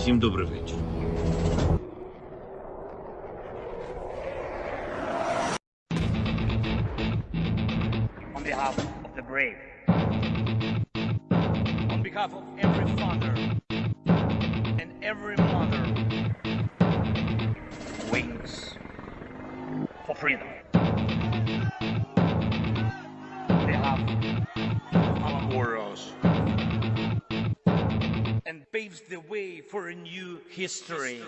Всім добрий вечір. On behalf of the brave, on behalf of every father and every mother who waits for freedom, on behalf of our warriors, and paves the way for a new history.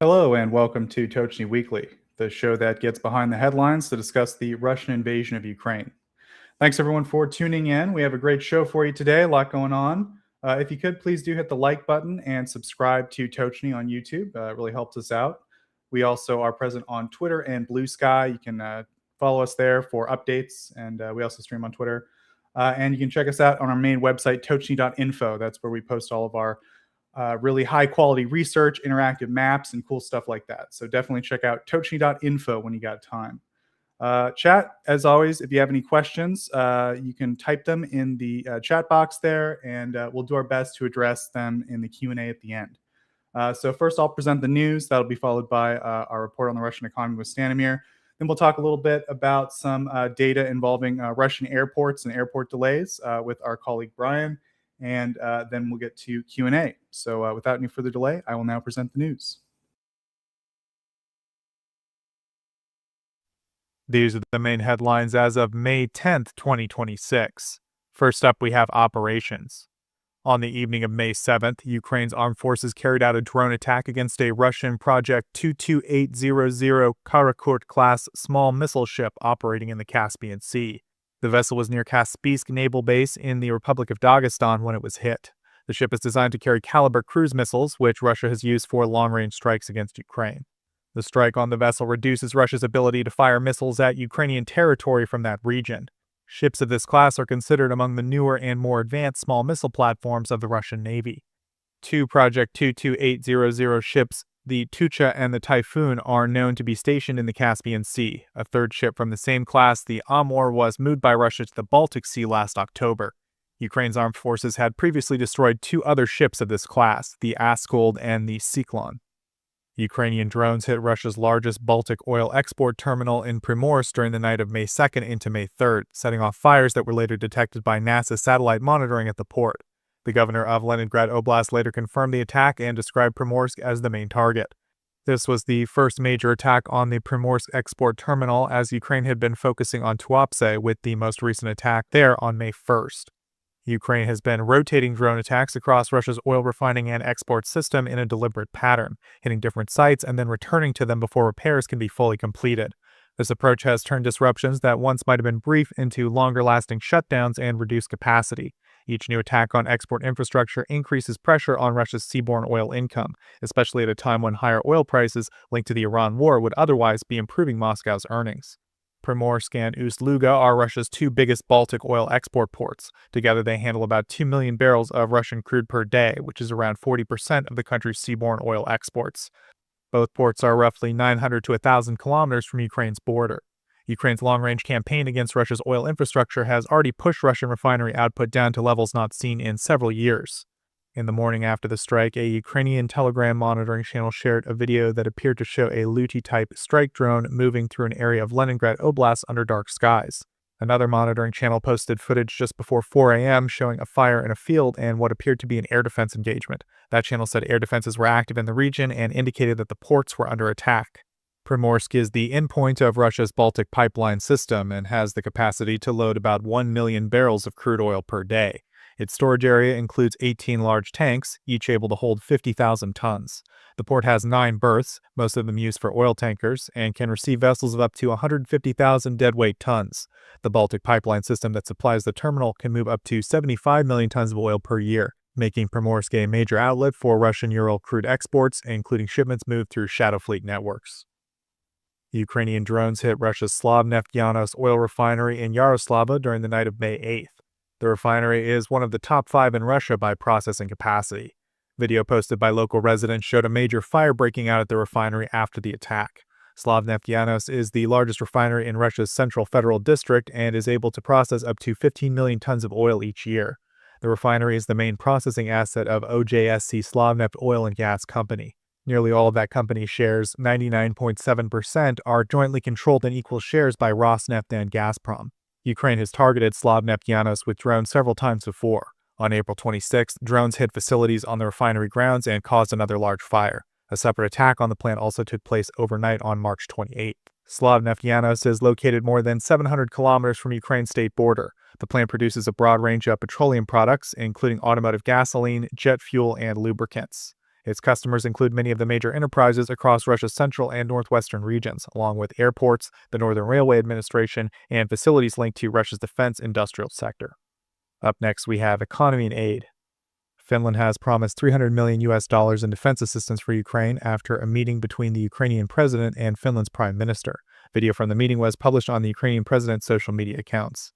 Hello and welcome to Tochnyi Weekly, the show that gets behind the headlines to discuss the Russian invasion of Ukraine. Thanks everyone for tuning in. We have a great show for you today, a lot going on. If you could, please do hit the like button and subscribe to Tochnyi on YouTube. It really helps us out. We also are present on Twitter and BlueSky. You can follow us there for updates, and we also stream on Twitter. And you can check us out on our main website, tochnyi.info. That's where we post all of our really high quality research, interactive maps, and cool stuff like that. So definitely check out tochnyi.info when you got time. Chat, as always, if you have any questions, you can type them in the chat box there, and we'll do our best to address them in the Q&A at the end. So first I'll present the news. That'll be followed by our report on the Russian economy with Stanimir. Then we'll talk a little bit about some data involving Russian airports and airport delays with our colleague Brian. And then we'll get to Q&A. So without any further delay, I will now present the news. These are the main headlines as of May 10th, 2026. First up, we have operations. On the evening of May 7th, Ukraine's armed forces carried out a drone attack against a Russian Project 22800 Kharkiv-class small missile ship operating in the Caspian Sea. The vessel was near Kaspiysk Naval Base in the Republic of Dagestan when it was hit. The ship is designed to carry Caliber cruise missiles, which Russia has used for long-range strikes against Ukraine. The strike on the vessel reduces Russia's ability to fire missiles at Ukrainian territory from that region. Ships of this class are considered among the newer and more advanced small missile platforms of the Russian Navy. Two Project 22800 ships, the Tucha and the Typhoon, are known to be stationed in the Caspian Sea. A third ship from the same class, the Amur, was moved by Russia to the Baltic Sea last October. Ukraine's armed forces had previously destroyed two other ships of this class, the Askold and the Cyclone. Ukrainian drones hit Russia's largest Baltic oil export terminal in Primorsk during the night of May 2nd into May 3rd, setting off fires that were later detected by NASA satellite monitoring at the port. The governor of Leningrad Oblast later confirmed the attack and described Primorsk as the main target. This was the first major attack on the Primorsk export terminal, as Ukraine had been focusing on Tuapse, with the most recent attack there on May 1st. Ukraine has been rotating drone attacks across Russia's oil refining and export system in a deliberate pattern, hitting different sites and then returning to them before repairs can be fully completed. This approach has turned disruptions that once might have been brief into longer-lasting shutdowns and reduced capacity. Each new attack on export infrastructure increases pressure on Russia's seaborne oil income, especially at a time when higher oil prices linked to the Iran war would otherwise be improving Moscow's earnings. Primorsk and Ust-Luga are Russia's two biggest Baltic oil export ports. Together they handle about 2 million barrels of Russian crude per day, which is around 40% of the country's seaborne oil exports. Both ports are roughly 900 to 1,000 kilometers from Ukraine's border. Ukraine's long-range campaign against Russia's oil infrastructure has already pushed Russian refinery output down to levels not seen in several years. In the morning after the strike, a Ukrainian Telegram monitoring channel shared a video that appeared to show a Luty-type strike drone moving through an area of Leningrad Oblast under dark skies. Another monitoring channel posted footage just before 4 a.m. showing a fire in a field and what appeared to be an air defense engagement. That channel said air defenses were active in the region and indicated that the ports were under attack. Primorsk is the endpoint of Russia's Baltic pipeline system and has the capacity to load about 1 million barrels of crude oil per day. Its storage area includes 18 large tanks, each able to hold 50,000 tons. The port has 9 berths, most of them used for oil tankers, and can receive vessels of up to 150,000 deadweight tons. The Baltic pipeline system that supplies the terminal can move up to 75 million tons of oil per year, making Primorsk a major outlet for Russian Ural crude exports, including shipments moved through shadow fleet networks. Ukrainian drones hit Russia's Slavneftyanos oil refinery in Yaroslava during the night of May 8th. The refinery is one of the top 5 in Russia by processing capacity. Video posted by local residents showed a major fire breaking out at the refinery after the attack. Slavnefteyanos is the largest refinery in Russia's Central Federal District and is able to process up to 15 million tons of oil each year. The refinery is the main processing asset of OJSC Slavneft Oil and Gas Company. Nearly all of that company's shares, 99.7%, are jointly controlled in equal shares by Rosneft and Gazprom. Ukraine has targeted Slavnefteyanos with drones several times before. On April 26th, drones hit facilities on the refinery grounds and caused another large fire. A separate attack on the plant also took place overnight on March 28th. Slavnefteyanos is located more than 700 kilometers from Ukraine's state border. The plant produces a broad range of petroleum products, including automotive gasoline, jet fuel, and lubricants. Its customers include many of the major enterprises across Russia's central and northwestern regions, along with airports, the Northern Railway Administration, and facilities linked to Russia's defense industrial sector. Up next, we have economy and aid. Finland has promised $300 million in defense assistance for Ukraine after a meeting between the Ukrainian president and Finland's prime minister. Video from the meeting was published on the Ukrainian president's social media accounts.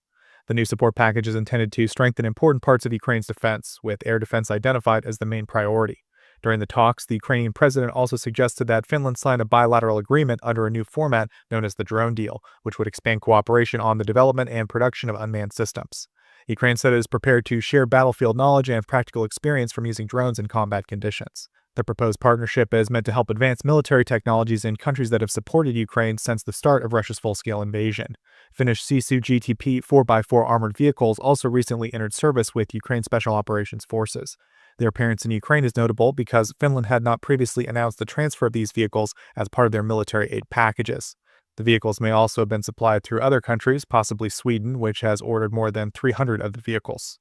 The new support package is intended to strengthen important parts of Ukraine's defense, with air defense identified as the main priority. During the talks, the Ukrainian president also suggested that Finland sign a bilateral agreement under a new format known as the Drone Deal, which would expand cooperation on the development and production of unmanned systems. Ukraine said it is prepared to share battlefield knowledge and practical experience from using drones in combat conditions. The proposed partnership is meant to help advance military technologies in countries that have supported Ukraine since the start of Russia's full-scale invasion. Finnish Sisu GTP 4x4 armored vehicles also recently entered service with Ukraine's Special Operations Forces. Their appearance in Ukraine is notable because Finland had not previously announced the transfer of these vehicles as part of their military aid packages. The vehicles may also have been supplied through other countries, possibly Sweden, which has ordered more than 300 of the vehicles.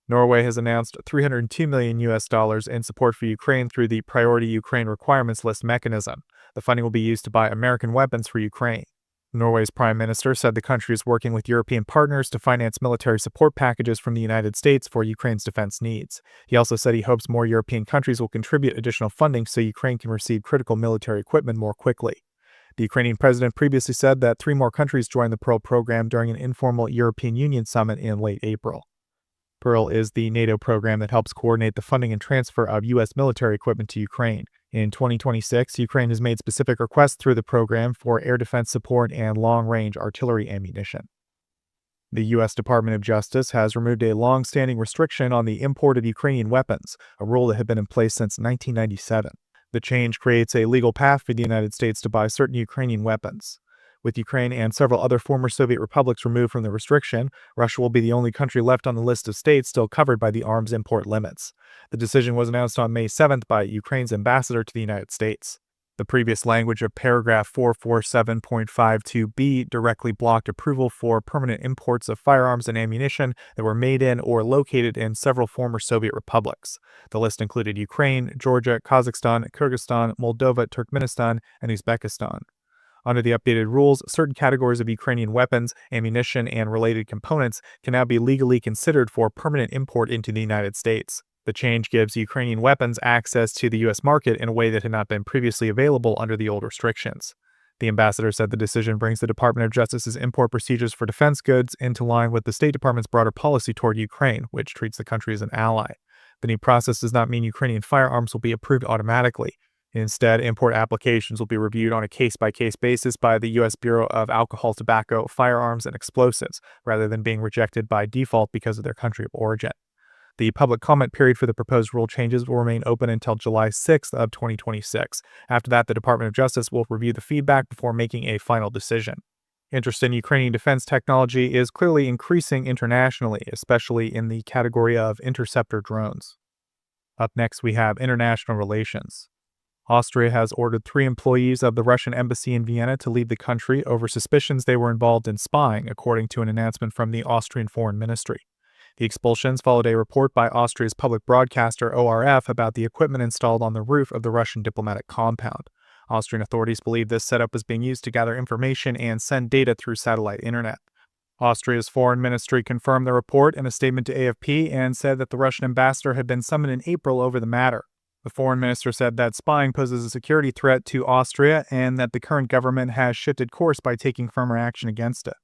Norway has announced $302 million in support for Ukraine through the Priority Ukraine Requirements List mechanism. The funding will be used to buy American weapons for Ukraine. Norway's prime minister said the country is working with European partners to finance military support packages from the United States for Ukraine's defense needs. He also said he hopes more European countries will contribute additional funding so Ukraine can receive critical military equipment more quickly. The Ukrainian president previously said that 3 more countries joined the Pearl program during an informal European Union summit in late April. Pearl is the NATO program that helps coordinate the funding and transfer of U.S. military equipment to Ukraine. In 2026, Ukraine has made specific requests through the program for air defense support and long-range artillery ammunition. The U.S. Department of Justice has removed a long-standing restriction on the import of Ukrainian weapons, a rule that had been in place since 1997. The change creates a legal path for the United States to buy certain Ukrainian weapons. With Ukraine and several other former Soviet republics removed from the restriction, Russia will be the only country left on the list of states still covered by the arms import limits. The decision was announced on May 7th by Ukraine's ambassador to the United States. The previous language of paragraph 447.52b directly blocked approval for permanent imports of firearms and ammunition that were made in or located in several former Soviet republics. The list included Ukraine, Georgia, Kazakhstan, Kyrgyzstan, Moldova, Turkmenistan, and Uzbekistan. Under the updated rules, certain categories of Ukrainian weapons, ammunition, and related components can now be legally considered for permanent import into the United States. The change gives Ukrainian weapons access to the U.S. market in a way that had not been previously available under the old restrictions. The ambassador said the decision brings the Department of Justice's import procedures for defense goods into line with the State Department's broader policy toward Ukraine, which treats the country as an ally. The new process does not mean Ukrainian firearms will be approved automatically. Instead, import applications will be reviewed on a case-by-case basis by the U.S. Bureau of Alcohol, Tobacco, Firearms, and Explosives, rather than being rejected by default because of their country of origin. The public comment period for the proposed rule changes will remain open until July 6th of 2026. After that, the Department of Justice will review the feedback before making a final decision. Interest in Ukrainian defense technology is clearly increasing internationally, especially in the category of interceptor drones. Up next, we have international relations. Austria has ordered 3 employees of the Russian embassy in Vienna to leave the country over suspicions they were involved in spying, according to an announcement from the Austrian Foreign Ministry. The expulsions followed a report by Austria's public broadcaster ORF about the equipment installed on the roof of the Russian diplomatic compound. Austrian authorities believe this setup was being used to gather information and send data through satellite internet. Austria's foreign ministry confirmed the report in a statement to AFP and said that the Russian ambassador had been summoned in April over the matter. The foreign minister said that spying poses a security threat to Austria and that the current government has shifted course by taking firmer action against it.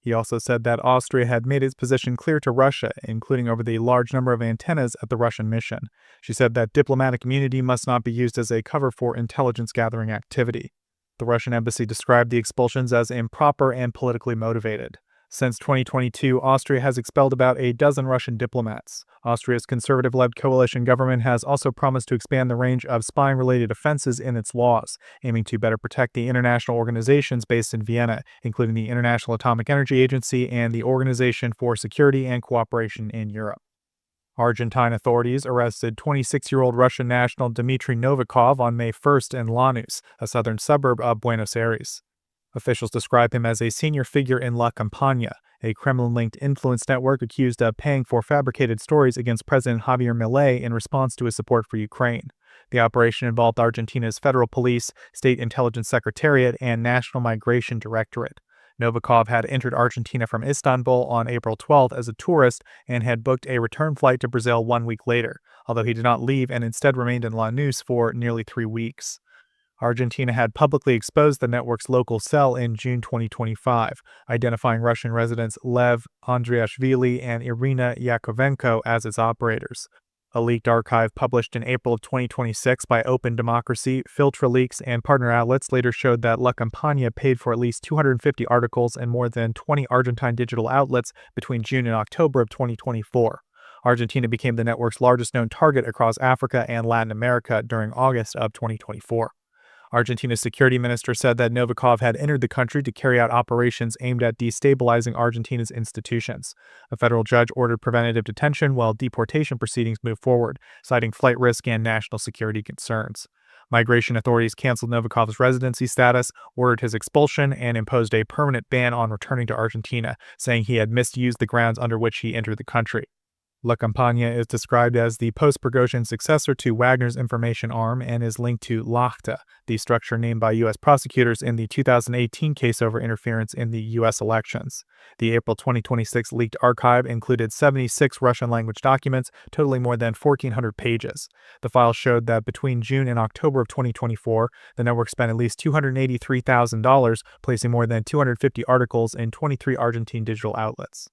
He also said that Austria had made its position clear to Russia, including over the large number of antennas at the Russian mission. She said that diplomatic immunity must not be used as a cover for intelligence gathering activity. The Russian embassy described the expulsions as improper and politically motivated. Since 2022, Austria has expelled about a dozen Russian diplomats. Austria's conservative-led coalition government has also promised to expand the range of spying-related offenses in its laws, aiming to better protect the international organizations based in Vienna, including the International Atomic Energy Agency and the Organization for Security and Cooperation in Europe. Argentine authorities arrested 26-year-old Russian national Dmitry Novikov on May 1st in Lanús, a southern suburb of Buenos Aires. Officials describe him as a senior figure in La Campaña, a Kremlin-linked influence network accused of paying for fabricated stories against President Javier Milei in response to his support for Ukraine. The operation involved Argentina's federal police, state intelligence secretariat, and National Migration Directorate. Novikov had entered Argentina from Istanbul on April 12th as a tourist and had booked a return flight to Brazil 1 week later, although he did not leave and instead remained in Lanús for nearly 3 weeks. Argentina had publicly exposed the network's local cell in June 2025, identifying Russian residents Lev Andriashvili and Irina Yakovenko as its operators. A leaked archive published in April of 2026 by Open Democracy, FiltraLeaks, and partner outlets later showed that La Campaña paid for at least 250 articles and more than 20 Argentine digital outlets between June and October of 2024. Argentina became the network's largest known target across Africa and Latin America during August of 2024. Argentina's security minister said that Novikov had entered the country to carry out operations aimed at destabilizing Argentina's institutions. A federal judge ordered preventative detention while deportation proceedings moved forward, citing flight risk and national security concerns. Migration authorities canceled Novikov's residency status, ordered his expulsion, and imposed a permanent ban on returning to Argentina, saying he had misused the grounds under which he entered the country. La Campaña is described as the post-Prigozhin successor to Wagner's information arm and is linked to Lachta, the structure named by U.S. prosecutors in the 2018 case over interference in the U.S. elections. The April 2026 leaked archive included 76 Russian-language documents, totaling more than 1,400 pages. The file showed that between June and October of 2024, the network spent at least $283,000, placing more than 250 articles in 23 Argentine digital outlets.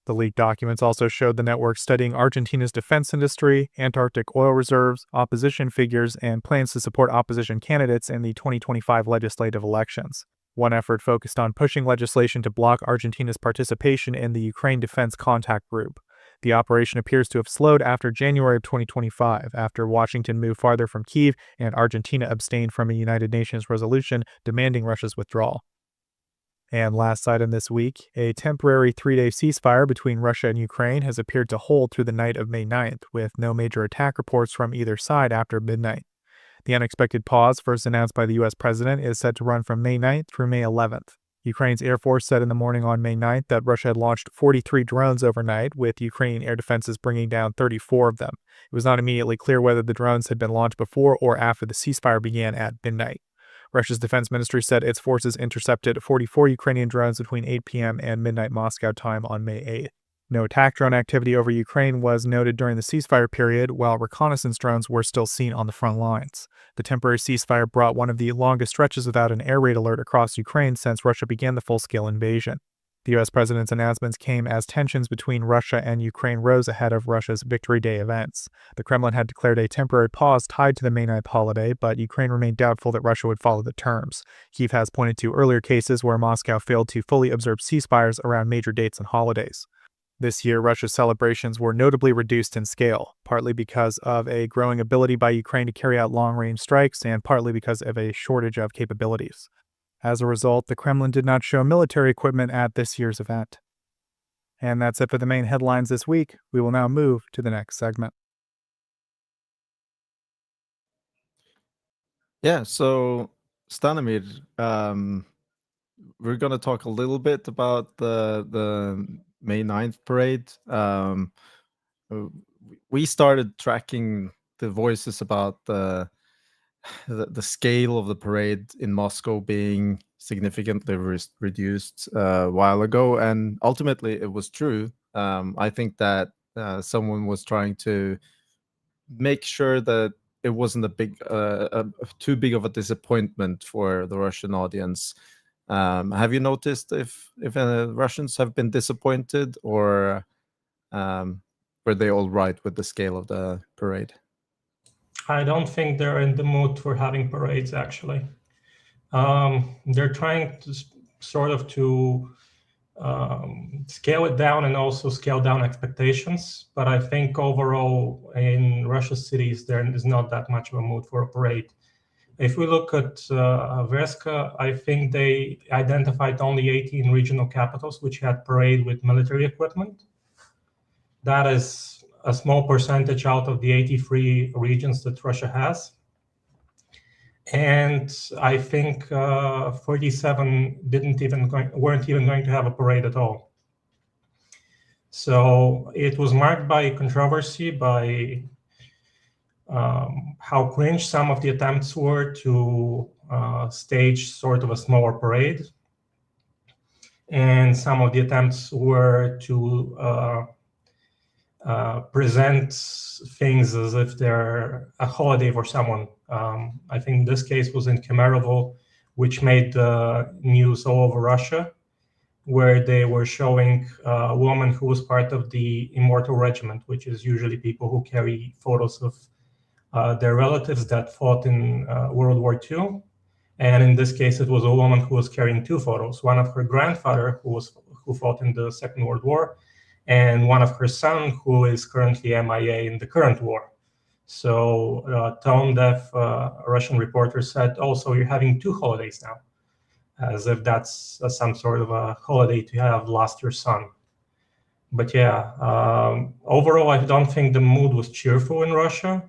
The leaked documents also showed the network studying Argentina's defense industry, Antarctic oil reserves, opposition figures, and plans to support opposition candidates in the 2025 legislative elections. One effort focused on pushing legislation to block Argentina's participation in the Ukraine Defense Contact Group. The operation appears to have slowed after January of 2025, after Washington moved farther from Kyiv and Argentina abstained from a United Nations resolution demanding Russia's withdrawal. And last item this week, a temporary 3-day ceasefire between Russia and Ukraine has appeared to hold through the night of May 9th, with no major attack reports from either side after midnight. The unexpected pause, first announced by the U.S. president, is set to run from May 9th through May 11th. Ukraine's Air Force said in the morning on May 9th that Russia had launched 43 drones overnight, with Ukrainian air defenses bringing down 34 of them. It was not immediately clear whether the drones had been launched before or after the ceasefire began at midnight. Russia's defense ministry said its forces intercepted 44 Ukrainian drones between 8 p.m. and midnight Moscow time on May 8th. No attack drone activity over Ukraine was noted during the ceasefire period, while reconnaissance drones were still seen on the front lines. The temporary ceasefire brought one of the longest stretches without an air raid alert across Ukraine since Russia began the full-scale invasion. The U.S. president's announcements came as tensions between Russia and Ukraine rose ahead of Russia's Victory Day events. The Kremlin had declared a temporary pause tied to the May 9th holiday, but Ukraine remained doubtful that Russia would follow the terms. Kyiv has pointed to earlier cases where Moscow failed to fully observe ceasefires around major dates and holidays. This year, Russia's celebrations were notably reduced in scale, partly because of a growing ability by Ukraine to carry out long-range strikes and partly because of a shortage of capabilities. As a result, the Kremlin did not show military equipment at this year's event. And that's it for the main headlines this week. We will now move to the next segment. Yeah, so Stanimir, we're going to talk a little bit about the May 9th parade. We started tracking the voices about the scale of the parade in Moscow being significantly reduced a while ago, and ultimately it was true. I think that someone was trying to make sure that it wasn't too big of a disappointment for the Russian audience. Have you noticed if Russians have been disappointed, or were they all right with the scale of the parade? I don't think they're in the mood for having parades, actually. They're trying to sort of to scale it down and also scale down expectations. But I think overall in Russia's cities, there is not that much of a mood for a parade. If we look at Veska, I think they identified only 18 regional capitals which had parade with military equipment. That is a small percentage out of the 83 regions that Russia has. And I think 47 weren't even going to have a parade at all. So it was marked by controversy, by how cringe some of the attempts were to stage sort of a smaller parade. And some of the attempts were to present things as if they're a holiday for someone. I think this case was in Kemerovo, which made news all over Russia, where they were showing a woman who was part of the Immortal Regiment, which is usually people who carry photos of their relatives that fought in World War II. And in this case, it was a woman who was carrying two photos, one of her grandfather who fought in the Second World War, and one of her son who is currently MIA in the current war. So tone deaf Russian reporter said, "Oh, so you're having two holidays now," as if that's some sort of a holiday to have lost your son. But yeah, overall, I don't think the mood was cheerful in Russia.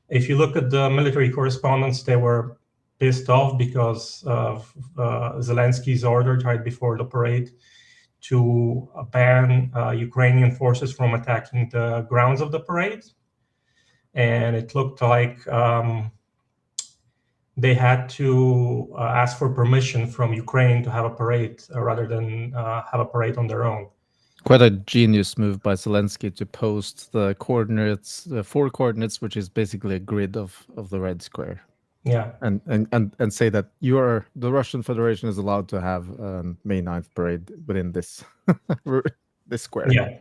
If you look at the military correspondents, they were pissed off because of Zelensky's order right before the parade to ban Ukrainian forces from attacking the grounds of the parade. And it looked like they had to ask for permission from Ukraine to have a parade rather than have a parade on their own. Quite a genius move by Zelensky to post the coordinates, the 4 coordinates, which is basically a grid of the red square. Yeah. And say that the Russian Federation is allowed to have May 9th parade within this this square. Yeah.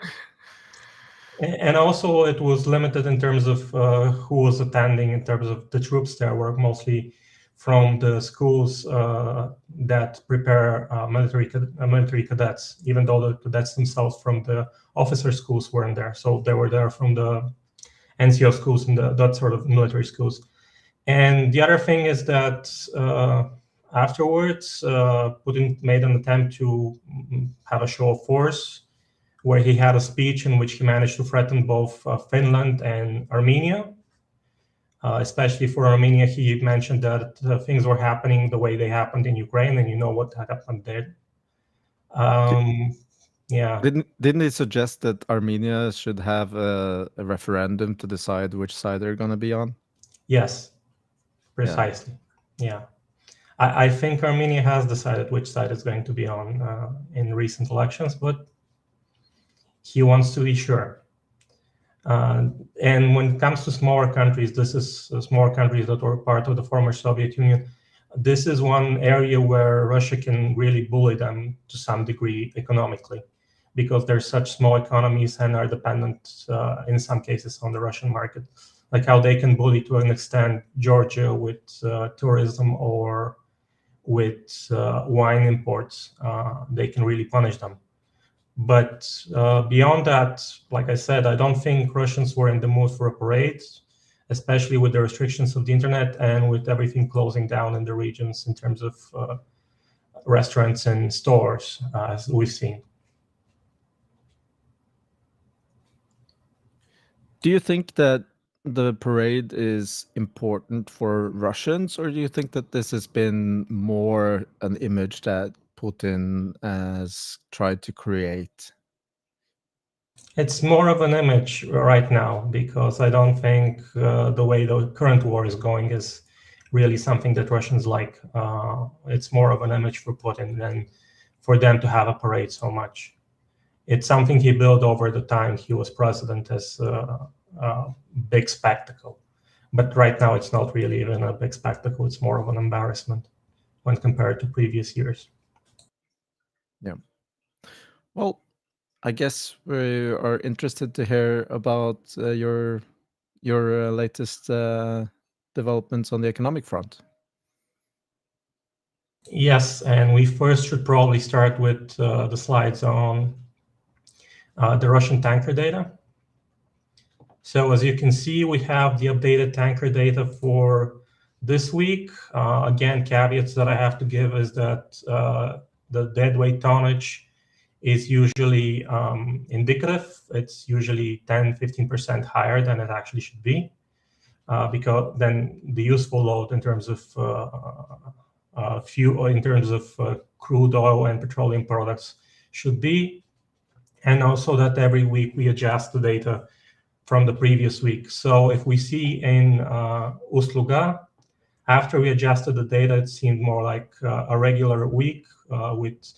And also it was limited in terms of who was attending, in terms of the troops there were mostly from the schools that prepare military cadets, even though the cadets themselves from the officer schools weren't there. So they were there from the NCO schools and that sort of military schools. And the other thing is that afterwards, Putin made an attempt to have a show of force, where he had a speech in which he managed to threaten both Finland and Armenia. Especially for Armenia, he mentioned that things were happening the way they happened in Ukraine, and you know what happened there. Yeah. Didn't he suggest that Armenia should have a referendum to decide which side they're going to be on? Yes, precisely. Yeah. I think Armenia has decided which side it's going to be on in recent elections, but he wants to be sure. And when it comes to smaller countries, this is smaller countries that were part of the former Soviet Union. This is one area where Russia can really bully them to some degree economically, because they're such small economies and are dependent in some cases on the Russian market. Like how they can bully to an extent Georgia with tourism or with wine imports. They can really punish them. But beyond that, like I said, I don't think Russians were in the mood for a parade, especially with the restrictions of the internet and with everything closing down in the regions in terms of restaurants and stores, as we've seen. Do you think that the parade is important for Russians, or do you think that this has been more an image that Putin has tried to create? It's more of an image right now, because I don't think the way the current war is going is really something that Russians like. It's more of an image for Putin than for them to have a parade so much. It's something he built over the time he was president as a big spectacle. But right now, it's not really even a big spectacle. It's more of an embarrassment when compared to previous years. Yeah. Well, I guess we are interested to hear about your latest developments on the economic front. Yes, and we first should probably start with the slides on the Russian tanker data. So as you can see, we have the updated tanker data for this week. Again, caveats that I have to give is that the deadweight tonnage is usually indicative. It's usually 10-15% higher than it actually should be, because then the useful load in terms of fuel, in terms of crude oil and petroleum products should be, and also that every week we adjust the data from the previous week. So if we see in Ust-Luga, after we adjusted the data, it seemed more like a regular week with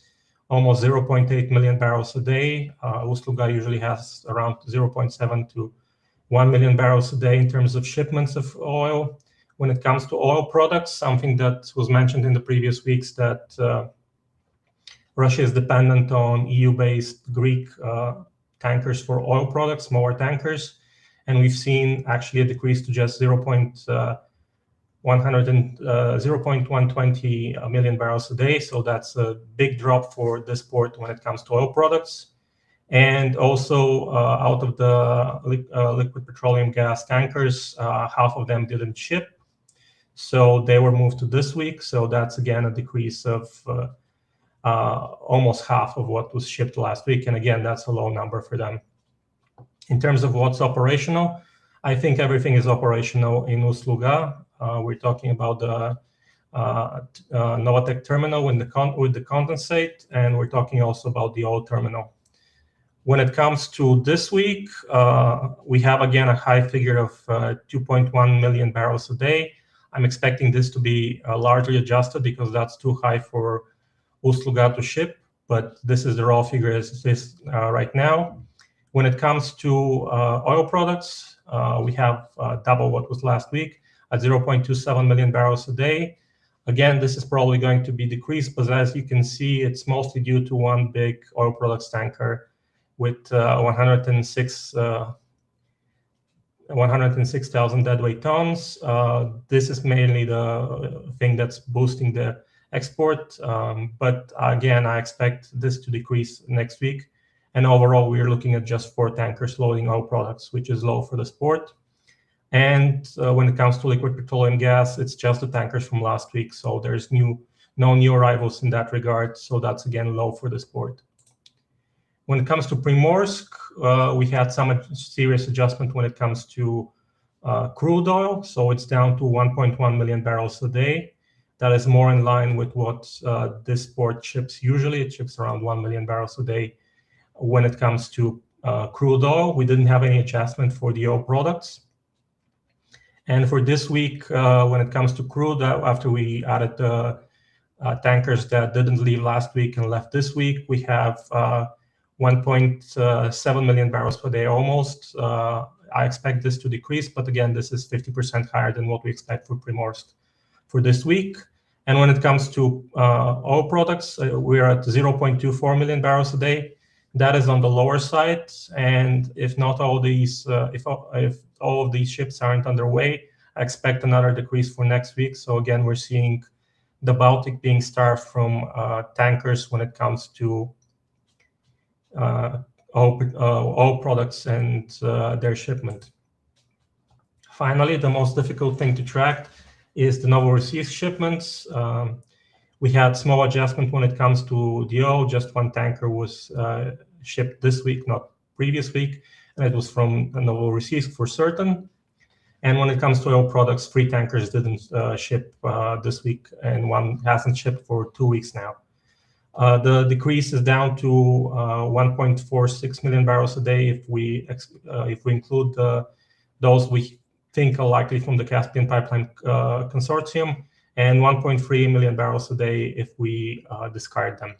almost 0.8 million barrels a day. Ust-Luga usually has around 0.7 to 1 million barrels a day in terms of shipments of oil. When it comes to oil products, something that was mentioned in the previous weeks, that Russia is dependent on EU-based Greek tankers for oil products, more tankers, and we've seen actually a decrease to just 0.120 million barrels a day. So that's a big drop for this port when it comes to oil products. And also out of the liquid petroleum gas tankers, half of them didn't ship. So they were moved to this week. So that's again a decrease of almost half of what was shipped last week. And again, that's a low number for them. In terms of what's operational, I think everything is operational in Ust-Luga. We're talking about the Novatek terminal with the condensate, and we're talking also about the oil terminal. When it comes to this week, we have again a high figure of 2.1 million barrels a day. I'm expecting this to be largely adjusted because that's too high for Ust-Luga to ship, but this is the raw figure as it is right now. When it comes to oil products, we have double what was last week at 0.27 million barrels a day. Again, this is probably going to be decreased, but as you can see, it's mostly due to one big oil products tanker with 106,000 deadweight tons. This is mainly the thing that's boosting the export. But again, I expect this to decrease next week. And overall, we're looking at just 4 tankers loading oil products, which is low for the sport. And when it comes to liquid petroleum gas, it's just the tankers from last week. So there's no new arrivals in that regard. So that's again low for the sport. When it comes to Primorsk, we had some serious adjustment when it comes to crude oil. So it's down to 1.1 million barrels a day. That is more in line with what this port ships usually. It ships around 1 million barrels a day. When it comes to crude oil, we didn't have any adjustment for the oil products. And for this week, when it comes to crude, after we added the tankers that didn't leave last week and left this week, we have 1.7 million barrels per day almost. I expect this to decrease, but again, this is 50% higher than what we expect for Primorsk for this week. And when it comes to oil products, we're at 0.24 million barrels a day. That is on the lower side, and if not all these, if all of these ships aren't underway, I expect another decrease for next week. So again, we're seeing the Baltic being starved from tankers when it comes to oil products and their shipment. Finally, the most difficult thing to track is the Novorossiysk shipments. We had small adjustment when it comes to the oil. Just one tanker was shipped this week, not previous week, and it was from Novorossiysk for certain. And when it comes to oil products, 3 tankers didn't ship this week, and one hasn't shipped for 2 weeks now. The decrease is down to 1.46 million barrels a day if we include those we think are likely from the Caspian Pipeline Consortium, and 1.3 million barrels a day if we discard them.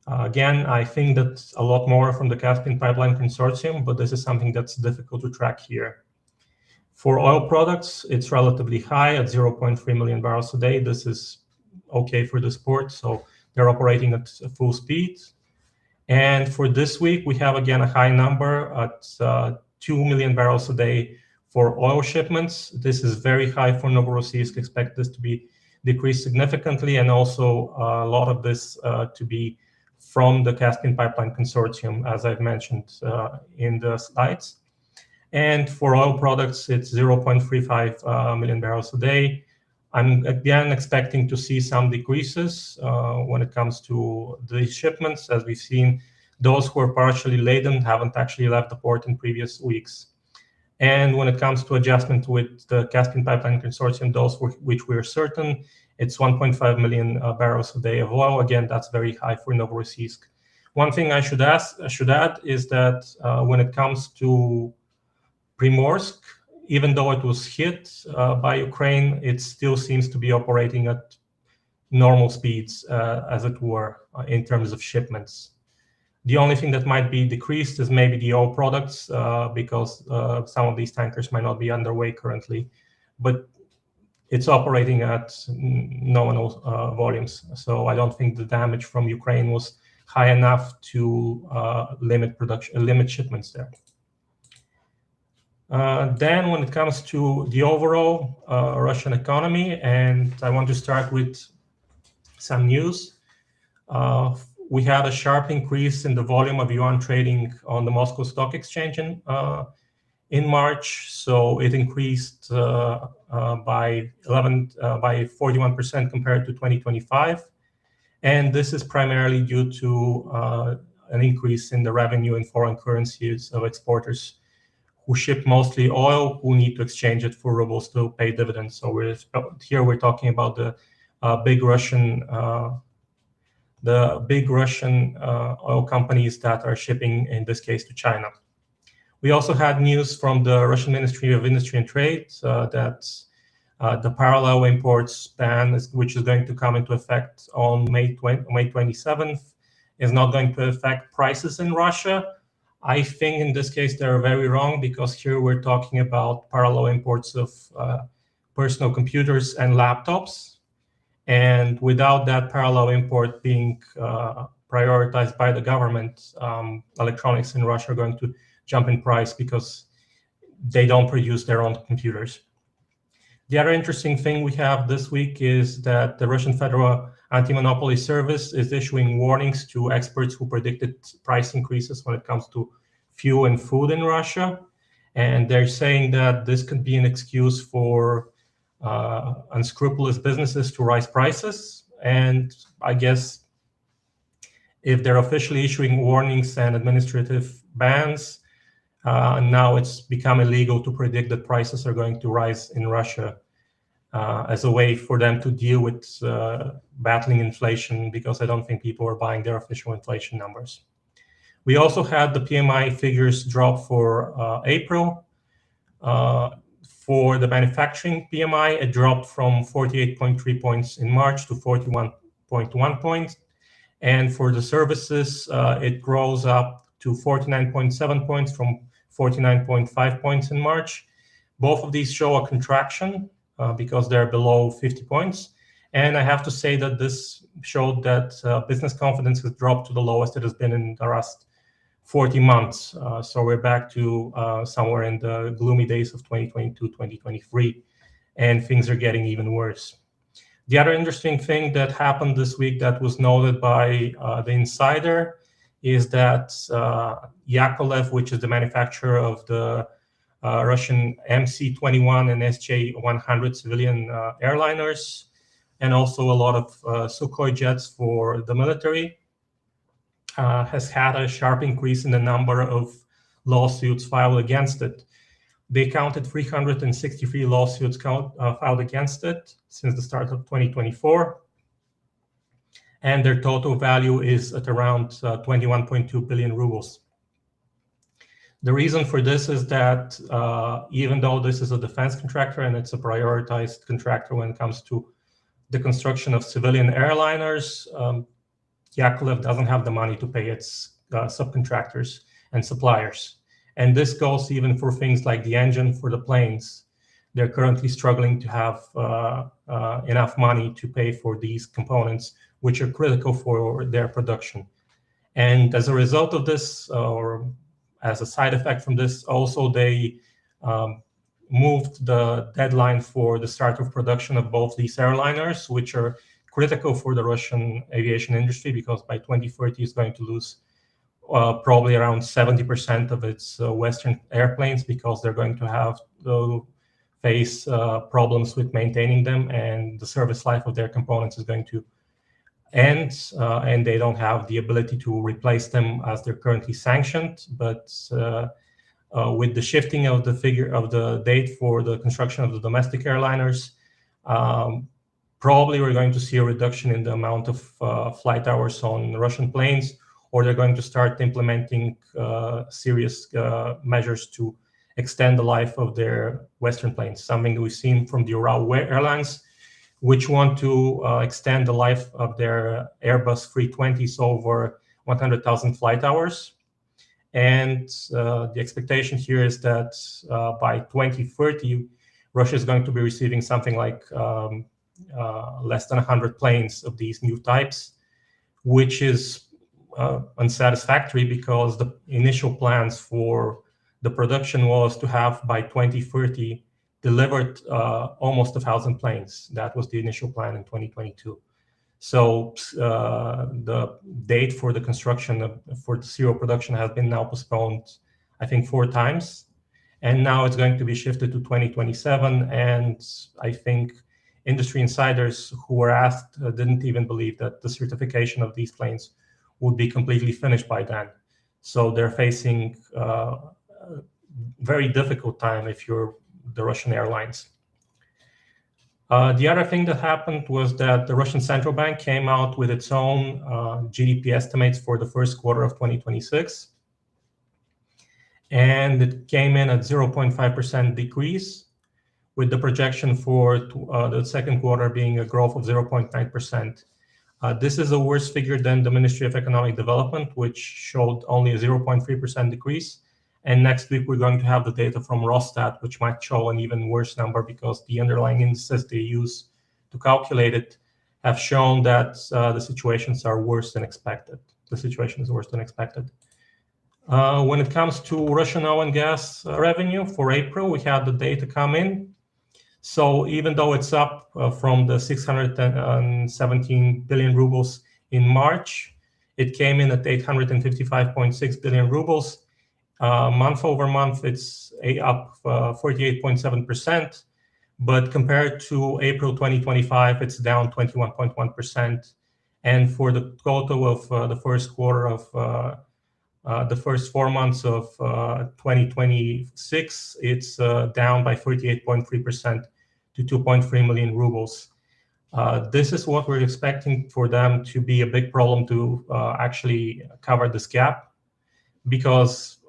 Again, I think that's a lot more from the Caspian Pipeline Consortium, but this is something that's difficult to track here. For oil products, it's relatively high at 0.3 million barrels a day. This is okay for the sport, so they're operating at full speed. And for this week, we have again a high number at 2 million barrels a day for oil shipments. This is very high for Novorossiysk. Expect this to be decreased significantly, and also a lot of this to be from the Caspian Pipeline Consortium, as I've mentioned in the slides. And for oil products, it's 0.35 million barrels a day. I'm again expecting to see some decreases when it comes to the shipments. As we've seen, those who are partially laden haven't actually left the port in previous weeks. And when it comes to adjustment with the Caspian Pipeline Consortium, those which we're certain, it's 1.5 million barrels a day of oil. Again, that's very high for Novorossiysk. One thing I should add is that when it comes to Primorsk, even though it was hit by Ukraine, it still seems to be operating at normal speeds, as it were, in terms of shipments. The only thing that might be decreased is maybe the oil products, because some of these tankers might not be underway currently, but it's operating at nominal volumes. So I don't think the damage from Ukraine was high enough to limit shipments there. Then when it comes to the overall Russian economy, and I want to start with some news. We had a sharp increase in the volume of yuan trading on the Moscow Stock Exchange in March. So it increased by 41% compared to 2025. And this is primarily due to an increase in the revenue in foreign currencies of exporters who ship mostly oil, who need to exchange it for rubles to pay dividends. So we're talking about the big Russian oil companies that are shipping, in this case, to China. We also had news from the Russian Ministry of Industry and Trade that the parallel imports ban, which is going to come into effect on May 27th, is not going to affect prices in Russia. I think in this case they're very wrong, because here we're talking about parallel imports of personal computers and laptops. And without that parallel import being prioritized by the government, electronics in Russia are going to jump in price because they don't produce their own computers. The other interesting thing we have this week is that the Russian Federal Anti-Monopoly Service is issuing warnings to experts who predicted price increases when it comes to fuel and food in Russia. And they're saying that this could be an excuse for unscrupulous businesses to rise prices. And I guess if they're officially issuing warnings and administrative bans, now it's become illegal to predict that prices are going to rise in Russia as a way for them to deal with battling inflation, because I don't think people are buying their official inflation numbers. We also had the PMI figures drop for April. For the manufacturing PMI, it dropped from 48.3 points in March to 41.1 points. And for the services, it grows up to 49.7 points from 49.5 points in March. Both of these show a contraction because they're below 50 points. And I have to say that this showed that business confidence has dropped to the lowest it has been in the last 40 months. So we're back to somewhere in the gloomy days of 2022, 2023, and things are getting even worse. The other interesting thing that happened this week that was noted by the Insider is that Yakolev, which is the manufacturer of the Russian MC-21 and SJ-100 civilian airliners, and also a lot of Sukhoi jets for the military, has had a sharp increase in the number of lawsuits filed against it. They counted 363 lawsuits filed against it since the start of 2024. And their total value is at around 21.2 billion rubles. The reason for this is that even though this is a defense contractor and it's a prioritized contractor when it comes to the construction of civilian airliners, Yakolev doesn't have the money to pay its subcontractors and suppliers. And this goes even for things like the engine for the planes. They're currently struggling to have enough money to pay for these components, which are critical for their production. And as a result of this, or as a side effect from this, also they moved the deadline for the start of production of both these airliners, which are critical for the Russian aviation industry, because by 2030 it's going to lose probably around 70% of its Western airplanes, because they're going to have to face problems with maintaining them, and the service life of their components is going to end, and they don't have the ability to replace them as they're currently sanctioned. But with the shifting of the date for the construction of the domestic airliners, probably we're going to see a reduction in the amount of flight hours on Russian planes, or they're going to start implementing serious measures to extend the life of their Western planes, something we've seen from the Ural Airlines, which want to extend the life of their Airbus 320s over 100,000 flight hours. And the expectation here is that by 2030, Russia is going to be receiving something like less than 100 planes of these new types, which is unsatisfactory, because the initial plans for the production was to have by 2030 delivered almost 1,000 planes. That was the initial plan in 2022. So the date for the construction for the serial production has been now postponed, I think, 4 times. And now it's going to be shifted to 2027. And I think industry insiders who were asked didn't even believe that the certification of these planes would be completely finished by then. So they're facing a very difficult time if you're the Russian airlines. The other thing that happened was that the Russian central bank came out with its own GDP estimates for the first quarter of 2026. And it came in at 0.5% decrease, with the projection for the second quarter being a growth of 0.9%. This is a worse figure than the Ministry of Economic Development, which showed only a 0.3% decrease. And next week, we're going to have the data from Rostov, which might show an even worse number, because the underlying indices they use to calculate it have shown that the situations are worse than expected. The situation is worse than expected. When it comes to Russian oil and gas revenue for April, we had the data come in. So even though it's up from the 617 billion rubles in March, it came in at 855.6 billion rubles. Month over month, it's up 48.7%. But compared to April 2025, it's down 21.1%. And for the total of the first quarter of the first 4 months of 2026, it's down by 38.3% to 2.3 million rubles. This is what we're expecting for them to be a big problem to actually cover this gap, because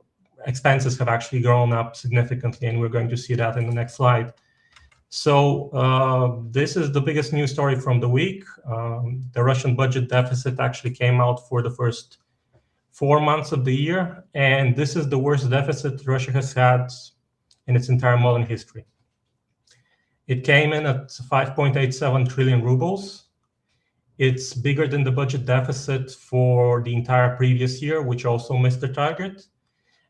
expenses have actually grown up significantly, and we're going to see that in the next slide. So this is the biggest news story from the week. The Russian budget deficit actually came out for the first 4 months of the year, and this is the worst deficit Russia has had in its entire modern history. It came in at 5.87 trillion rubles. It's bigger than the budget deficit for the entire previous year, which also missed the target.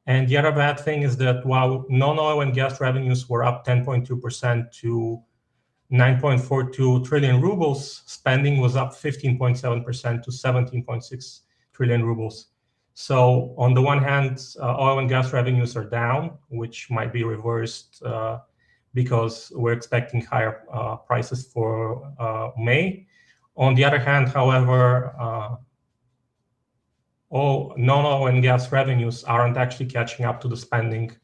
And the other bad thing is that while non-oil and gas revenues were up 10.2% to 9.42 trillion rubles, spending was up 15.7% to 17.6 trillion rubles. So on the one hand, oil and gas revenues are down, which might be reversed because we're expecting higher prices for May. On the other hand, however, all non-oil and gas revenues aren't actually catching up to the spending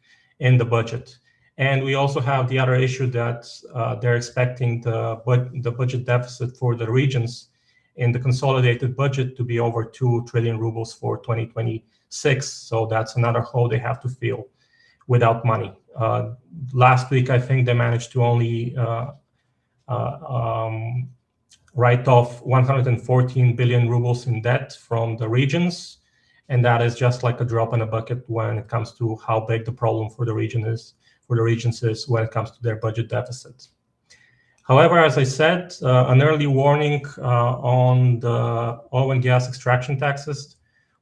in the budget. And we also have the other issue that they're expecting the budget deficit for the regions in the consolidated budget to be over 2 trillion rubles for 2026. So that's another hole they have to fill without money. Last week, I think they managed to only write off 114 billion rubles in debt from the regions. And that is just like a drop in a bucket when it comes to how big the problem for the regions is when it comes to their budget deficit. However, as I said, an early warning on the oil and gas extraction taxes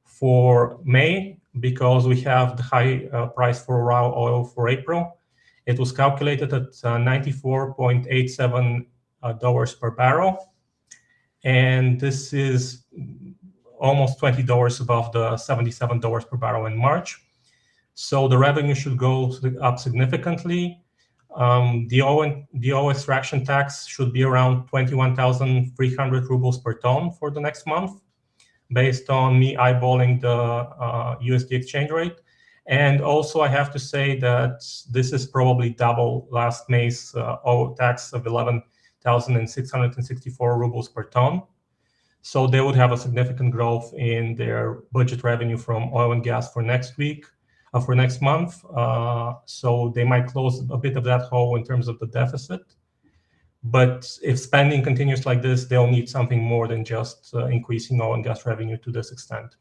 for May, because we have the high price for raw oil for April. It was calculated at $94.87 per barrel, and this is almost $20 above the $77 per barrel in March. So the revenue should go up significantly. The oil extraction tax should be around 21,300 rubles per ton for the next month, based on me eyeballing the USD exchange rate. And also I have to say that this is probably double last May's oil tax of 11,664 rubles per ton. So they would have a significant growth in their budget revenue from oil and gas for next month. So they might close a bit of that hole in terms of the deficit. But if spending continues like this, they'll need something more than just increasing oil and gas revenue to this extent.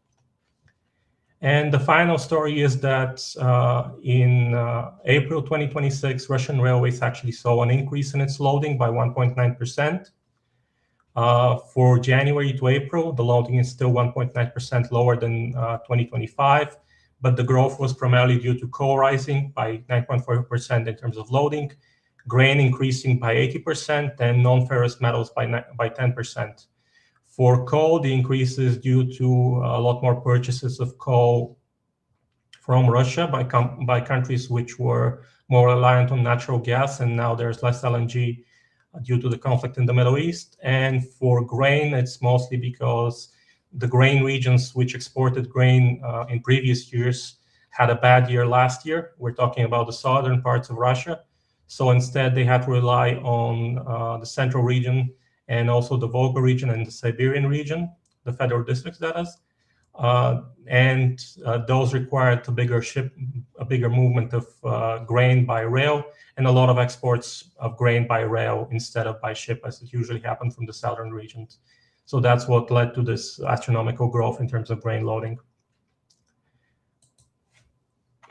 And the final story is that in April 2026, Russian Railways actually saw an increase in its loading by 1.9%. For January to April, the loading is still 1.9% lower than 2025, but the growth was primarily due to coal rising by 9.4% in terms of loading, grain increasing by 80%, and non-ferrous metals by 10%. For coal, the increase is due to a lot more purchases of coal from Russia by countries which were more reliant on natural gas, and now there's less LNG due to the conflict in the Middle East. And for grain, it's mostly because the grain regions which exported grain in previous years had a bad year last year. We're talking about the southern parts of Russia. So instead, they had to rely on the central region and also the Volga region and the Siberian region, the federal districts, that is. Those required a bigger movement of grain by rail, and a lot of exports of grain by rail instead of by ship, as it usually happened from the southern regions. So that's what led to this astronomical growth in terms of grain loading.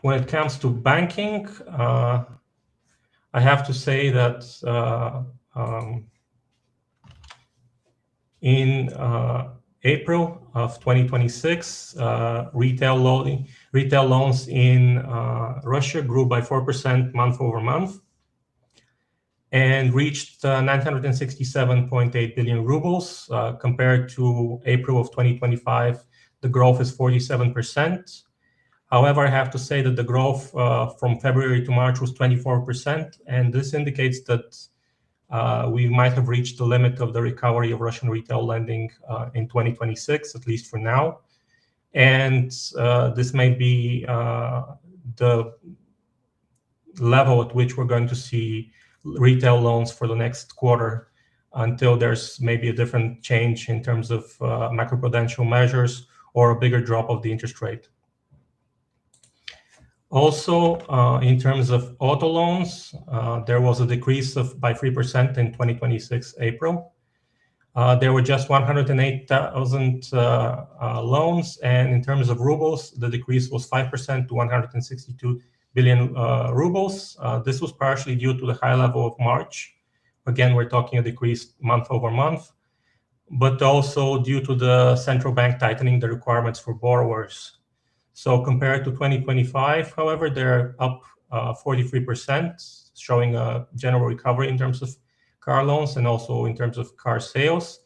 When it comes to banking, I have to say that in April of 2026, retail loans in Russia grew by 4% month over month and reached 967.8 billion rubles. Compared to April of 2025, the growth is 47%. However, I have to say that the growth from February to March was 24%, and this indicates that we might have reached the limit of the recovery of Russian retail lending in 2026, at least for now. And this may be the level at which we're going to see retail loans for the next quarter, until there's maybe a different change in terms of macroprudential measures or a bigger drop of the interest rate. Also, in terms of auto loans, there was a decrease by 3% in 2026 April. There were just 108,000 loans, and in terms of rubles, the decrease was 5% to 162 billion rubles. This was partially due to the high level of March. Again, we're talking a decrease month over month, but also due to the central bank tightening the requirements for borrowers. So compared to 2025, however, they're up 43%, showing a general recovery in terms of car loans and also in terms of car sales.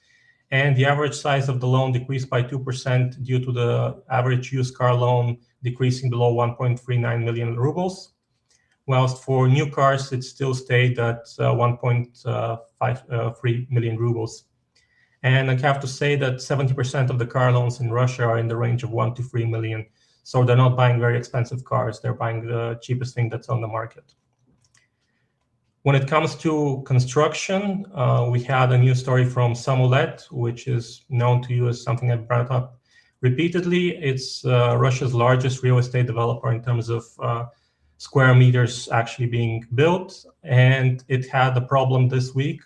And the average size of the loan decreased by 2% due to the average used car loan decreasing below 1.39 million rubles, whilst for new cars, it still stayed at 1.53 million rubles. And I have to say that 70% of the car loans in Russia are in the range of 1 to 3 million. So they're not buying very expensive cars. They're buying the cheapest thing that's on the market. When it comes to construction, we had a news story from Samolet, which is known to you as something I've brought up repeatedly. It's Russia's largest real estate developer in terms of square meters actually being built. And it had a problem this week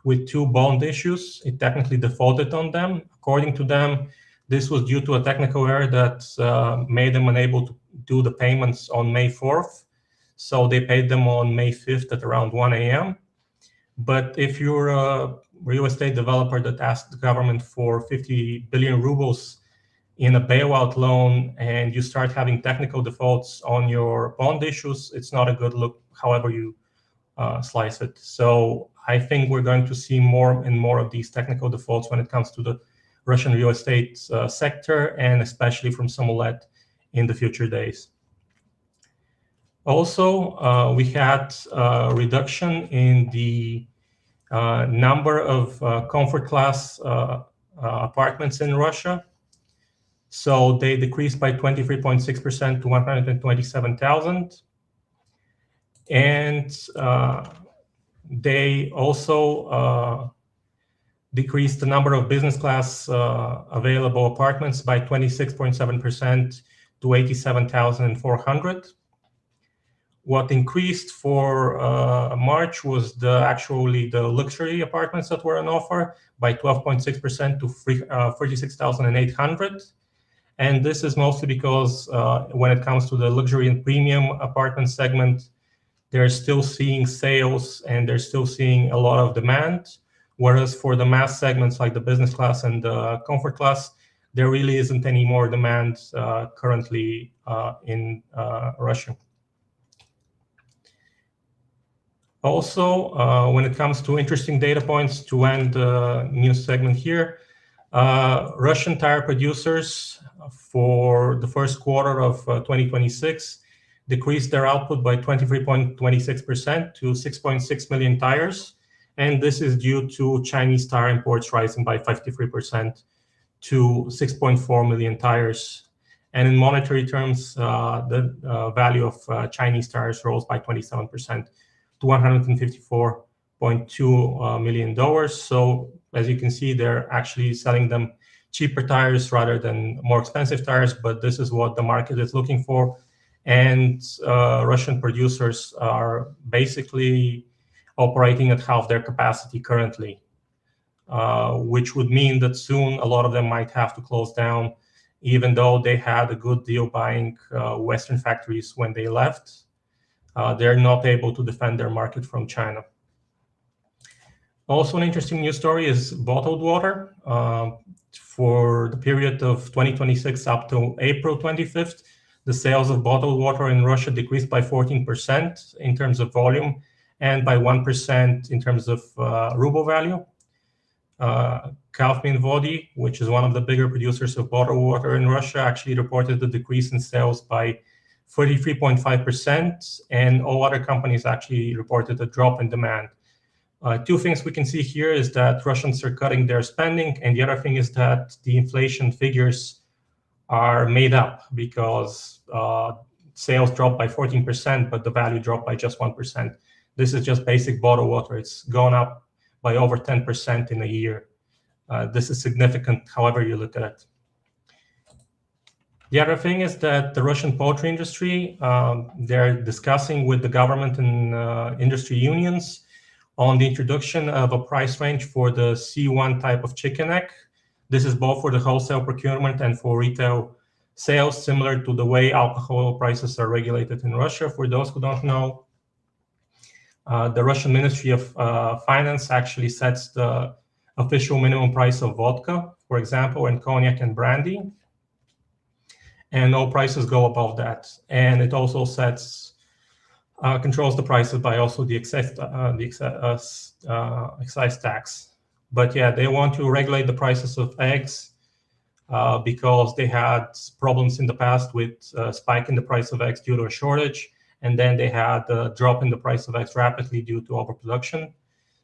with 2 bond issues. It technically defaulted on them. According to them, this was due to a technical error that made them unable to do the payments on May 4th. So they paid them on May 5th at around 1 a.m. But if you're a real estate developer that asked the government for 50 billion rubles in a bailout loan and you start having technical defaults on your bond issues, it's not a good look however you slice it. So I think we're going to see more and more of these technical defaults when it comes to the Russian real estate sector, and especially from Somolet in the future days. Also, we had a reduction in the number of comfort class apartments in Russia. So they decreased by 23.6% to 127,000. And they also decreased the number of business class available apartments by 26.7% to 87,400. What increased for March was actually the luxury apartments that were on offer by 12.6% to 46,800. And this is mostly because when it comes to the luxury and premium apartment segment, they're still seeing sales and they're still seeing a lot of demand. Whereas for the mass segments like the business class and the comfort class, there really isn't any more demand currently in Russia. Also, when it comes to interesting data points to end the news segment here, Russian tire producers for the first quarter of 2026 decreased their output by 23.26% to 6.6 million tires. And this is due to Chinese tire imports rising by 53% to 6.4 million tires. And in monetary terms, the value of Chinese tires rose by 27% to $154.2 million. So as you can see, they're actually selling them cheaper tires rather than more expensive tires, but this is what the market is looking for. And Russian producers are basically operating at half their capacity currently, which would mean that soon a lot of them might have to close down, even though they had a good deal buying Western factories when they left. They're not able to defend their market from China. Also, an interesting news story is bottled water. For the period of 2026 up to April 25th, the sales of bottled water in Russia decreased by 14% in terms of volume and by 1% in terms of ruble value. Kaufman Vody, which is one of the bigger producers of bottled water in Russia, actually reported a decrease in sales by 33.5%, and all other companies actually reported a drop in demand. Two things we can see here is that Russians are cutting their spending, and the other thing is that the inflation figures are made up because sales dropped by 14%, but the value dropped by just 1%. This is just basic bottled water. It's gone up by over 10% in a year. This is significant, however you look at it. The other thing is that the Russian poultry industry, they're discussing with the government and industry unions on the introduction of a price range for the C1 type of chicken egg. This is both for the wholesale procurement and for retail sales, similar to the way alcohol prices are regulated in Russia. For those who don't know, the Russian Ministry of Finance actually sets the official minimum price of vodka, for example, and cognac and brandy. And all prices go above that. And it also sets, controls the prices by also the excise tax. But yeah, they want to regulate the prices of eggs because they had problems in the past with spike in the price of eggs due to a shortage. And then they had a drop in the price of eggs rapidly due to overproduction.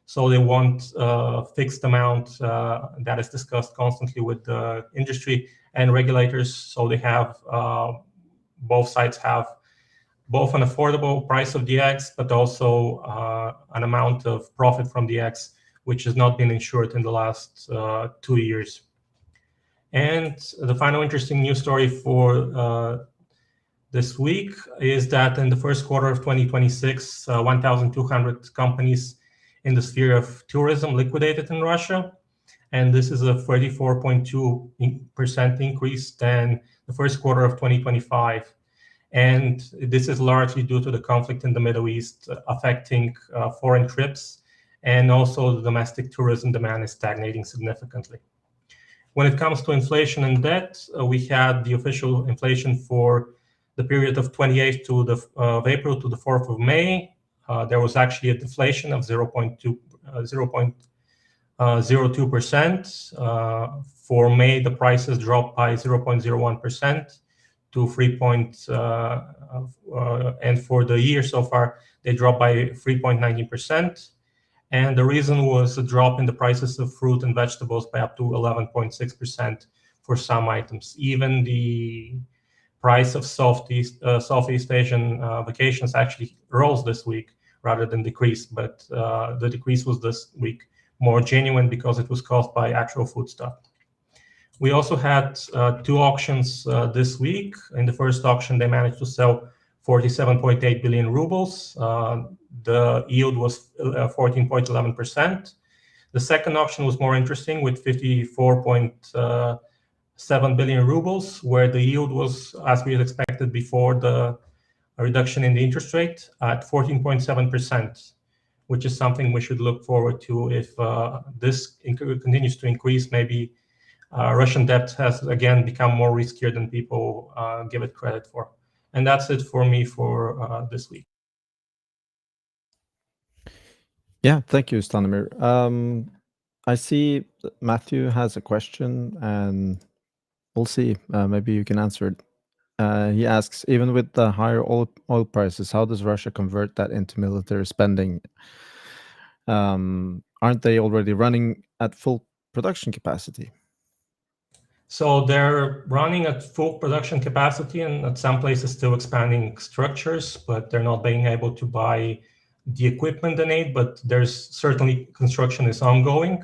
So they want a fixed amount that is discussed constantly with the industry and regulators. So they have, both sides have both an affordable price of the eggs, but also an amount of profit from the eggs, which has not been ensured in the last 2 years. And the final interesting news story for this week is that in the first quarter of 2026, 1,200 companies in the sphere of tourism liquidated in Russia. And this is a 34.2% increase than the first quarter of 2025. And this is largely due to the conflict in the Middle East affecting foreign trips, and also the domestic tourism demand is stagnating significantly. When it comes to inflation and debt, we had the official inflation for the period of 28th of April to the 4th of May. There was actually a deflation of 0.02%. For May, the prices dropped by 0.01% to 3. And for the year so far, they dropped by 3.19%. And the reason was a drop in the prices of fruit and vegetables by up to 11.6% for some items. Even the price of Southeast Asian vacations actually rose this week rather than decrease, but the decrease was this week more genuine because it was caused by actual food stuff. We also had 2 auctions this week. In the first auction, they managed to sell 47.8 billion rubles. The yield was 14.11%. The second auction was more interesting with 54.7 billion rubles, where the yield was, as we had expected before the reduction in the interest rate, at 14.7%, which is something we should look forward to. If this continues to increase, maybe Russian debt has again become more riskier than people give it credit for. And that's it for me for this week. Yeah, thank you, Stanimir. I see Matthew has a question, and we'll see. Maybe you can answer it. He asks, even with the higher oil prices, how does Russia convert that into military spending? Aren't they already running at full production capacity? So they're running at full production capacity, and at some places still expanding structures, but they're not being able to buy the equipment they need. But there's certainly construction is ongoing.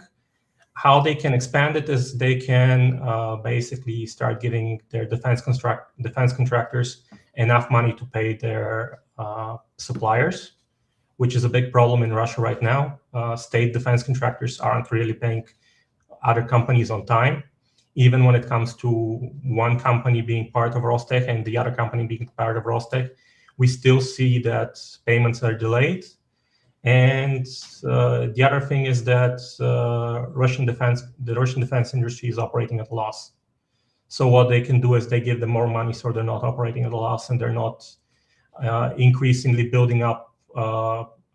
How they can expand it is they can basically start giving their defense contractors enough money to pay their suppliers, which is a big problem in Russia right now. State defense contractors aren't really paying other companies on time. Even when it comes to one company being part of Rostech and the other company being part of Rostech, we still see that payments are delayed. And the other thing is that the Russian defense industry is operating at a loss. So what they can do is they give them more money, so they're not operating at a loss, and they're not increasingly building up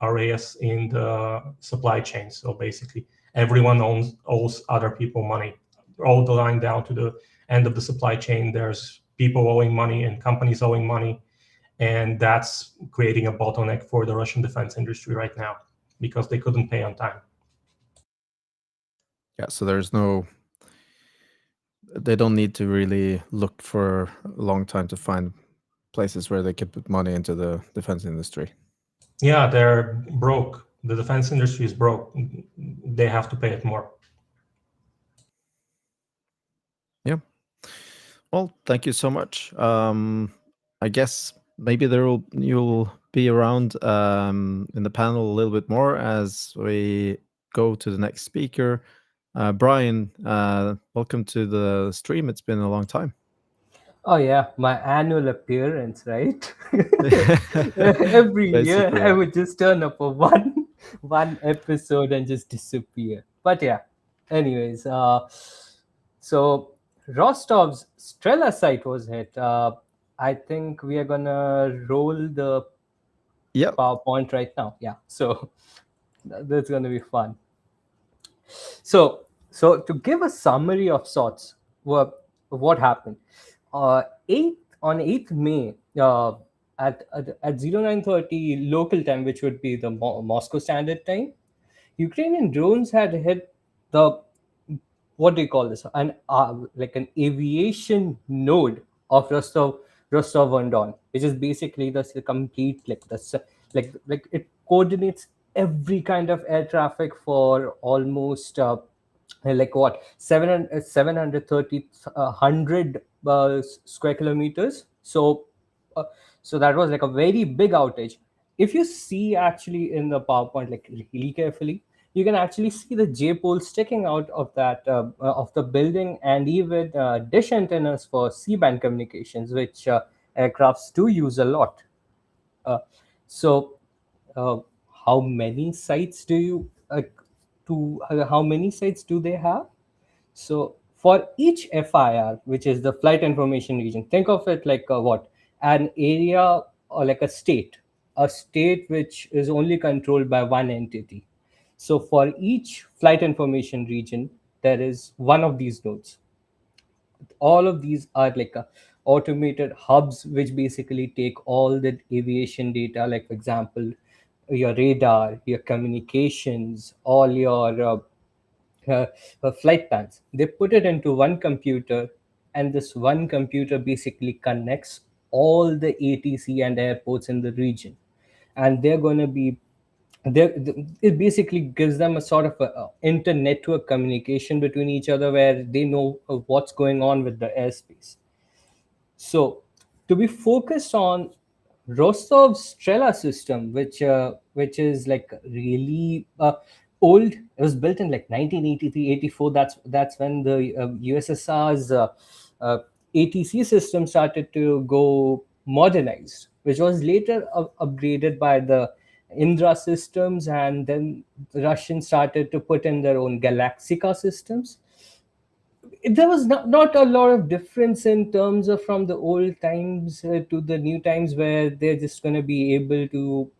areas in the supply chain. So basically, everyone owes other people money. All the line down to the end of the supply chain, there's people owing money and companies owing money. And that's creating a bottleneck for the Russian defense industry right now because they couldn't pay on time. Yeah, so they don't need to really look for a long time to find places where they can put money into the defense industry. Yeah, they're broke. The defense industry is broke. They have to pay it more. Yeah. Well, thank you so much. I guess maybe you'll be around in the panel a little bit more as we go to the next speaker. Brian, welcome to the stream. It's been a long time. Oh yeah, my annual appearance, right? Every year Basically, I yeah. would just turn up for one episode and just disappear. But yeah, anyways, so Rostov's Strela site was hit. I think we are gonna roll the Yep. PowerPoint right now. Yeah, so that's gonna be fun. So to give a summary of sorts, what happened? On 8th May, at 09:30 local time, which would be the Moscow Standard Time, Ukrainian drones had hit the, what do you call this? Like an aviation node of Rostov on Don, which is basically the complete like it coordinates every kind of air traffic for almost like what 730 100 square kilometers. So that was like a very big outage. If you see actually in the PowerPoint, like really carefully, you can actually see the J pole sticking out of that of the building, and even dish antennas for C-band communications, which aircrafts do use a lot. So how many sites do you how many sites do they have? So for each FIR, which is the flight information region, think of it like what, an area or like a state. a state which is only controlled by one entity. So for each flight information region, there is one of these nodes. All of these are like automated hubs which basically take all the aviation data, like for example your radar, your communications, all your flight plans. They put it into one computer, and this one computer basically connects all the ATC and airports in the region, and they're going to be it basically gives them a sort of a inter-network communication between each other, where they know what's going on with the airspace. So to be focused on Rostov's Strela system, which is like really old. It was built in like 1983, 84. That's when the USSR's ATC system started to go modernized, which was later upgraded by the Indra systems, and then the Russians started to put in their own Galaxica systems. There was not a lot of difference in terms of from the old times to the new times, where they're just going to be able to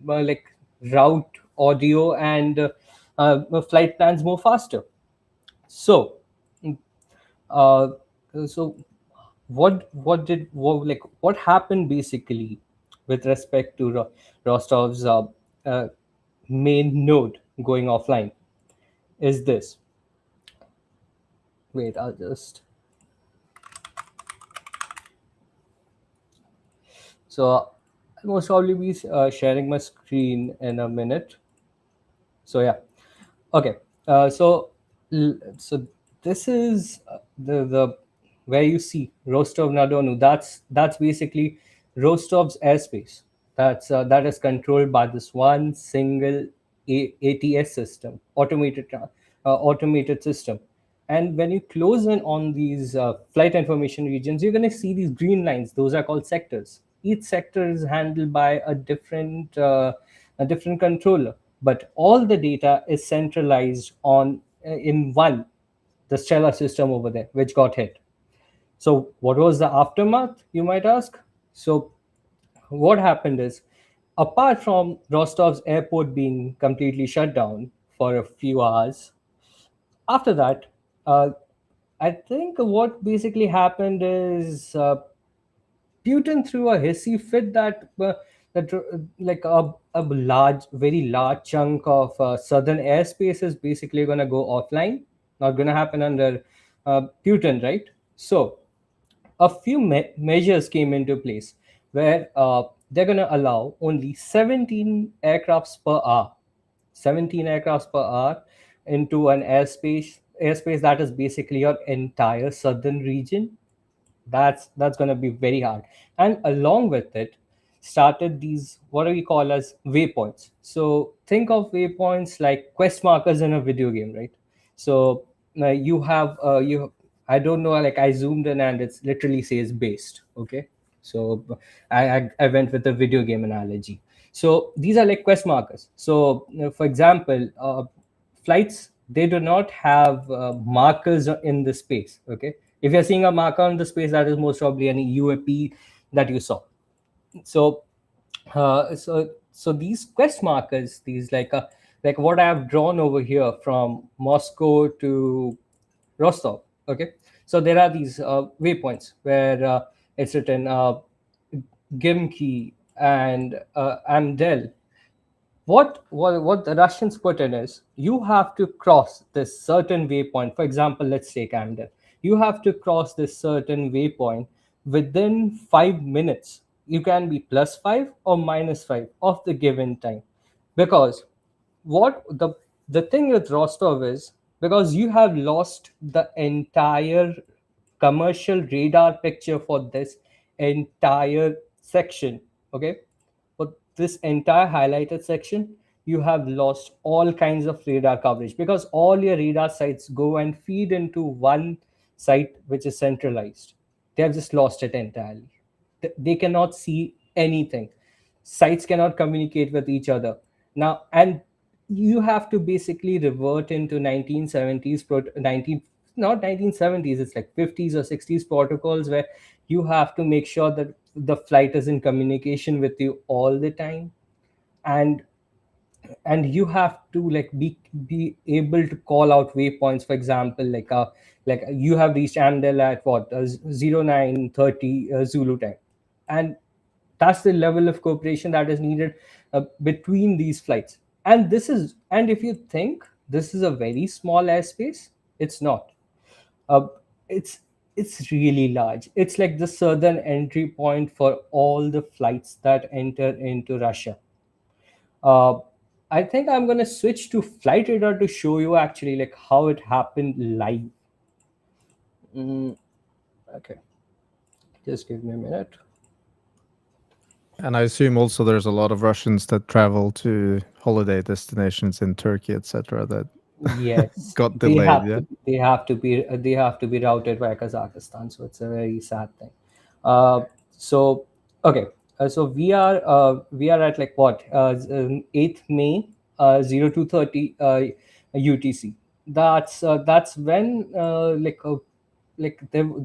like route audio and flight plans more faster. So uh, so what happened basically with respect to Rostov's main node going offline is this. Wait, I'll just. So I'll most probably be sharing my screen in a minute. So yeah, okay. So this is the where you see Rostov na Donu. That's basically Rostov's airspace. That is controlled by this one single ATS system, automated system. And when you close in on these flight information regions, you're going to see these green lines. Those are called sectors. Each sector is handled by a different controller, but all the data is centralized on in one, the Stellar system over there, which got hit. So what was the aftermath, you might ask? So what happened is, apart from Rostov's airport being completely shut down for a few hours, after that, I think what basically happened is Putin threw a hissy fit that like a very large chunk of southern airspace is basically going to go offline. Not going to happen under Putin, right? So a few measures came into place where they're going to allow only 17 aircrafts per hour, 17 aircrafts per hour into an airspace that is basically your entire southern region. That's going to be very hard. And along with it started these, what do we call as waypoints. So think of waypoints like quest markers in a video game, right? So you have I don't know, like I zoomed in and it literally says based. Okay, so I went with the video game analogy. So these are like quest markers. So for example, flights, they do not have markers in the space. Okay, if you're seeing a marker on the space, that is most probably an UAP that you saw. So so these quest markers, these like what I have drawn over here from Moscow to Rostov. Okay, so there are these waypoints where it's written Gimki and Amdel. What the Russians put in is, you have to cross this certain waypoint. For example, let's take Amdel. You have to cross this certain waypoint within 5 minutes. You can be +5 or -5 of the given time, because what the thing with Rostov is, because you have lost the entire commercial radar picture for this entire section. Okay, for this entire highlighted section, you have lost all kinds of radar coverage, because all your radar sites go and feed into one site which is centralized. They have just lost it entirely. They cannot see anything. Sites cannot communicate with each other now, and you have to basically revert into 1970s not 1970s, it's like 50s or 60s protocols, where you have to make sure that the flight is in communication with you all the time, and you have to like be able to call out waypoints. For example, like you have reached Amdel at what 0930 Zulu time, and that's the level of cooperation that is needed between these flights. And if you think this is a very small airspace, it's not. uh, it's really large. It's like the southern entry point for all the flights that enter into Russia. uh, I think I'm going to switch to flight radar to show you actually like how it happened live. Okay, just give me a minute. And I assume also there's a lot of Russians that travel to holiday destinations in Turkey, etc. that Yes, got delayed. Yeah. they have to be routed by Kazakhstan. So it's a very sad thing. So okay, so we are at like what 8th May 0230 UTC. That's when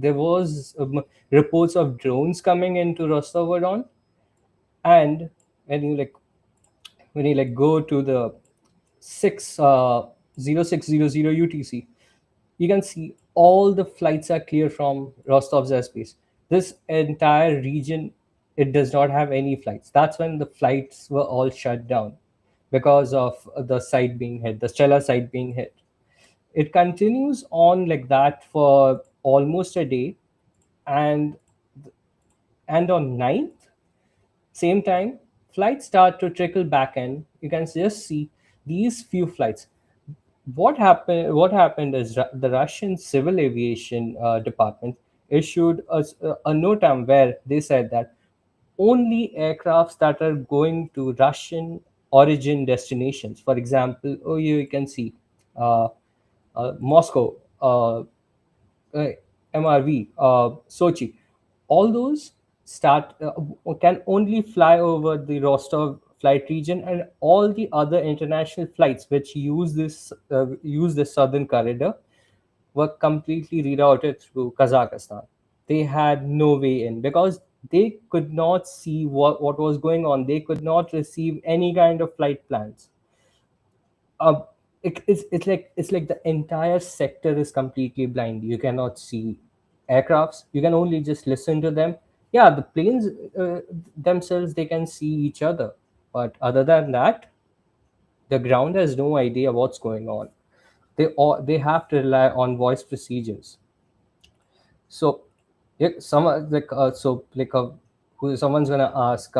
there was reports of drones coming into Rostov-on, and when you like go to the 0600 UTC, you can see all the flights are clear from Rostov's airspace. This entire region, it does not have any flights. That's when the flights were all shut down because of the site being hit, the Stella site being hit. It continues on like that for almost a day, and on 9th, same time, flights start to trickle back in. You can just see these few flights. What happened is the Russian civil aviation department issued a notam where they said that only aircrafts that are going to Russian origin destinations, for example, you can see Moscow, uh, MRV, Sochi, all those can only fly over the Rostov flight region, and all the other international flights which use the southern corridor were completely rerouted through Kazakhstan. They had no way in because they could not see what was going on. They could not receive any kind of flight plans. uh, it's like the entire sector is completely blind. You cannot see aircrafts. You can only just listen to them. Yeah, the planes themselves, they can see each other, but other than that, the ground has no idea what's going on. They have to rely on voice procedures. So yeah, someone's gonna ask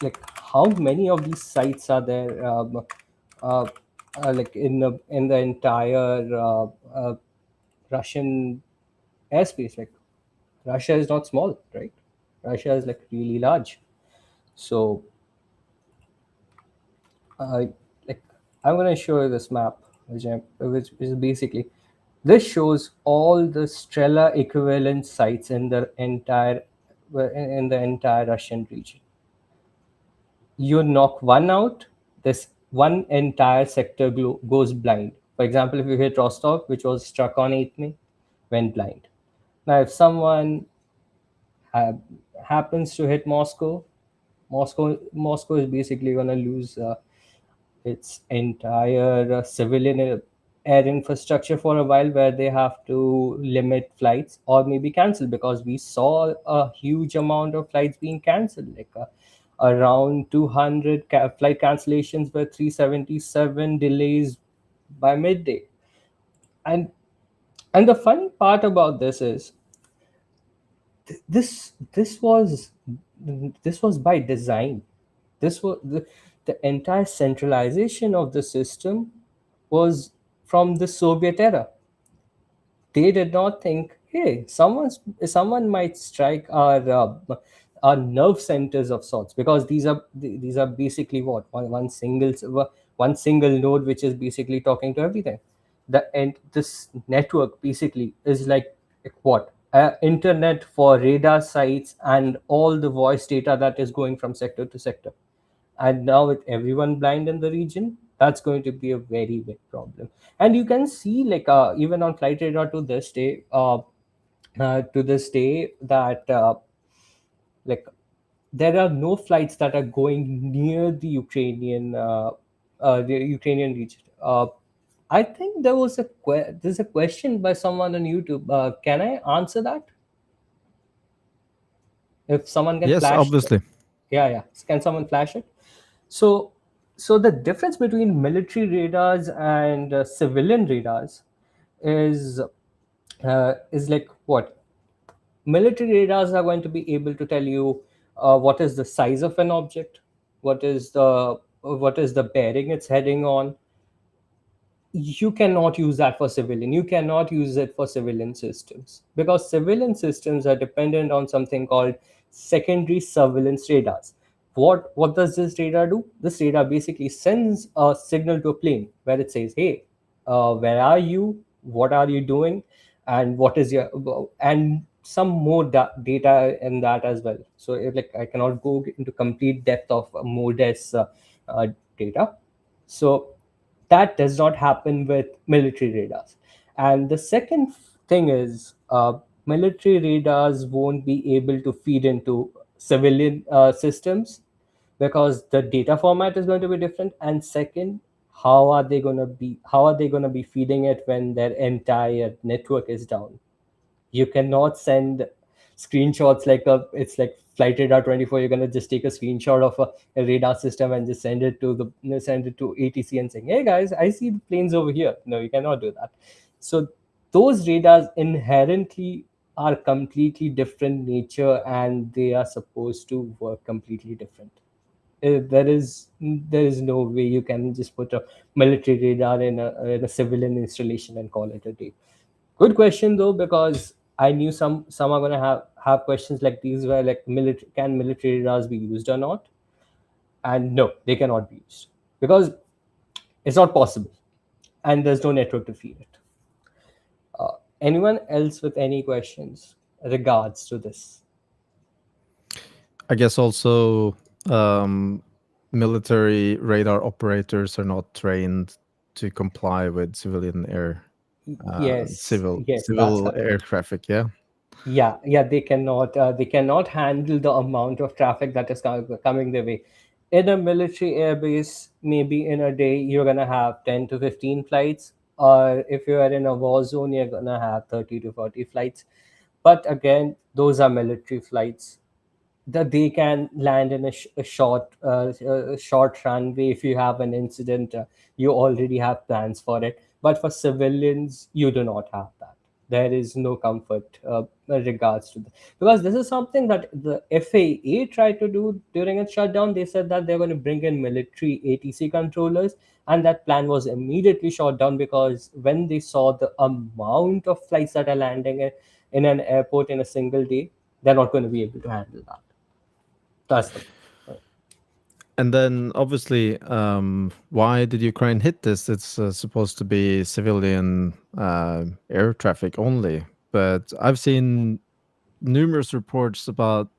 like how many of these sites are there uh, like in the entire Russian airspace. Like Russia is not small, right? Russia is like really large. So like I'm gonna show you this map, which is basically, this shows all the Strela equivalent sites in the entire Russian region. You knock one out, this one entire sector goes blind. For example, if you hit Rostov, which was struck on 8th May, went blind. Now, if someone happens to hit Moscow is basically going to lose its entire civilian air infrastructure for a while, where they have to limit flights or maybe cancel, because we saw a huge amount of flights being cancelled, like around 200 flight cancellations, were 377 delays by midday. and and the funny part about this is this this was this was by design. This was the entire centralization of the system was from the Soviet era. They did not think, hey, someone might strike our nerve centers of sorts, because these are basically what one single node which is basically talking to everything. This network basically is like what internet for radar sites and all the voice data that is going from sector to sector. And now with everyone blind in the region, that's going to be a very big problem. And you can see like even on flight radar to this day that like there are no flights that are going near the Ukrainian region. I think there's a question by someone on YouTube. Can I answer that? If someone can Yes, flash, obviously. yeah. Can someone flash it? So, so the difference between military radars and civilian radars is like what? Military radars are going to be able to tell you what is the size of an object, what is the bearing it's heading on. You cannot use that for civilian. You cannot use it for civilian systems because civilian systems are dependent on something called secondary surveillance radars. What does this radar do? This radar basically sends a signal to a plane where it says, hey, where are you, what are you doing, and what is your, and some more data in that as well. So like I cannot go into complete depth of more uh, data. So that does not happen with military radars. And the second thing is military radars won't be able to feed into civilian systems because the data format is going to be different. And second, how are they going to be feeding it when their entire network is down? You cannot send screenshots like it's like flight radar 24. You're going to just take a screenshot of a radar system and just send it to ATC and saying, hey guys, I see the planes over here. No, you cannot do that. So those radars inherently are completely different nature, and they are supposed to work completely different. There is no way you can just put a military radar in a civilian installation and call it a day. Good question though, because I knew some are gonna have questions like these where like military radars be used or not, and no, they cannot be used because it's not possible, and there's no network to feed it. Anyone else with any questions regards to this? I guess also military radar operators are not trained to comply with civilian air, Yes, civil yes, air traffic. Yeah. yeah, they cannot handle the amount of traffic that is coming their way. In a military airbase, maybe in a day you're gonna have 10 to 15 flights, or if you are in a war zone you're gonna have 30 to 40 flights. But again, those are military flights that they can land in a short runway. If you have an incident, you already have plans for it. But for civilians, you do not have that. There is no comfort in regards to that, because this is something that the FAA tried to do during its shutdown. They said that they're going to bring in military ATC controllers, and that plan was immediately shot down because when they saw the amount of flights that are landing in an airport in a single day, they're not going to be able to handle that. That's the And then obviously, why did Ukraine hit this? It's supposed to be civilian air traffic only. But I've seen numerous reports about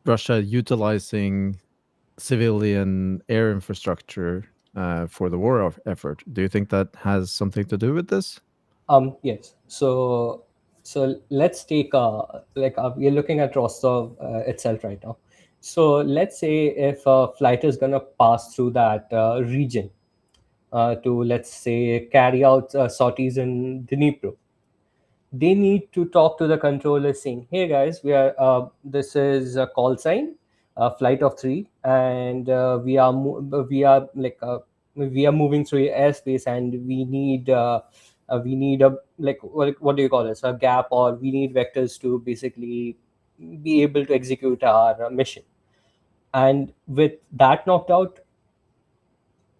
Russia utilizing civilian air infrastructure for the war effort. Do you think that has something to do with this? yes. So let's take we're looking at Rostov itself right now. So let's say if a flight is gonna pass through that region to, let's say, carry out sorties in Dnipro, they need to talk to the controller saying, hey guys, this is a call sign, flight of 3, and we are moving through your airspace, and we need a, like, what do you call this, a gap, or we need vectors to basically be able to execute our mission. And with that knocked out,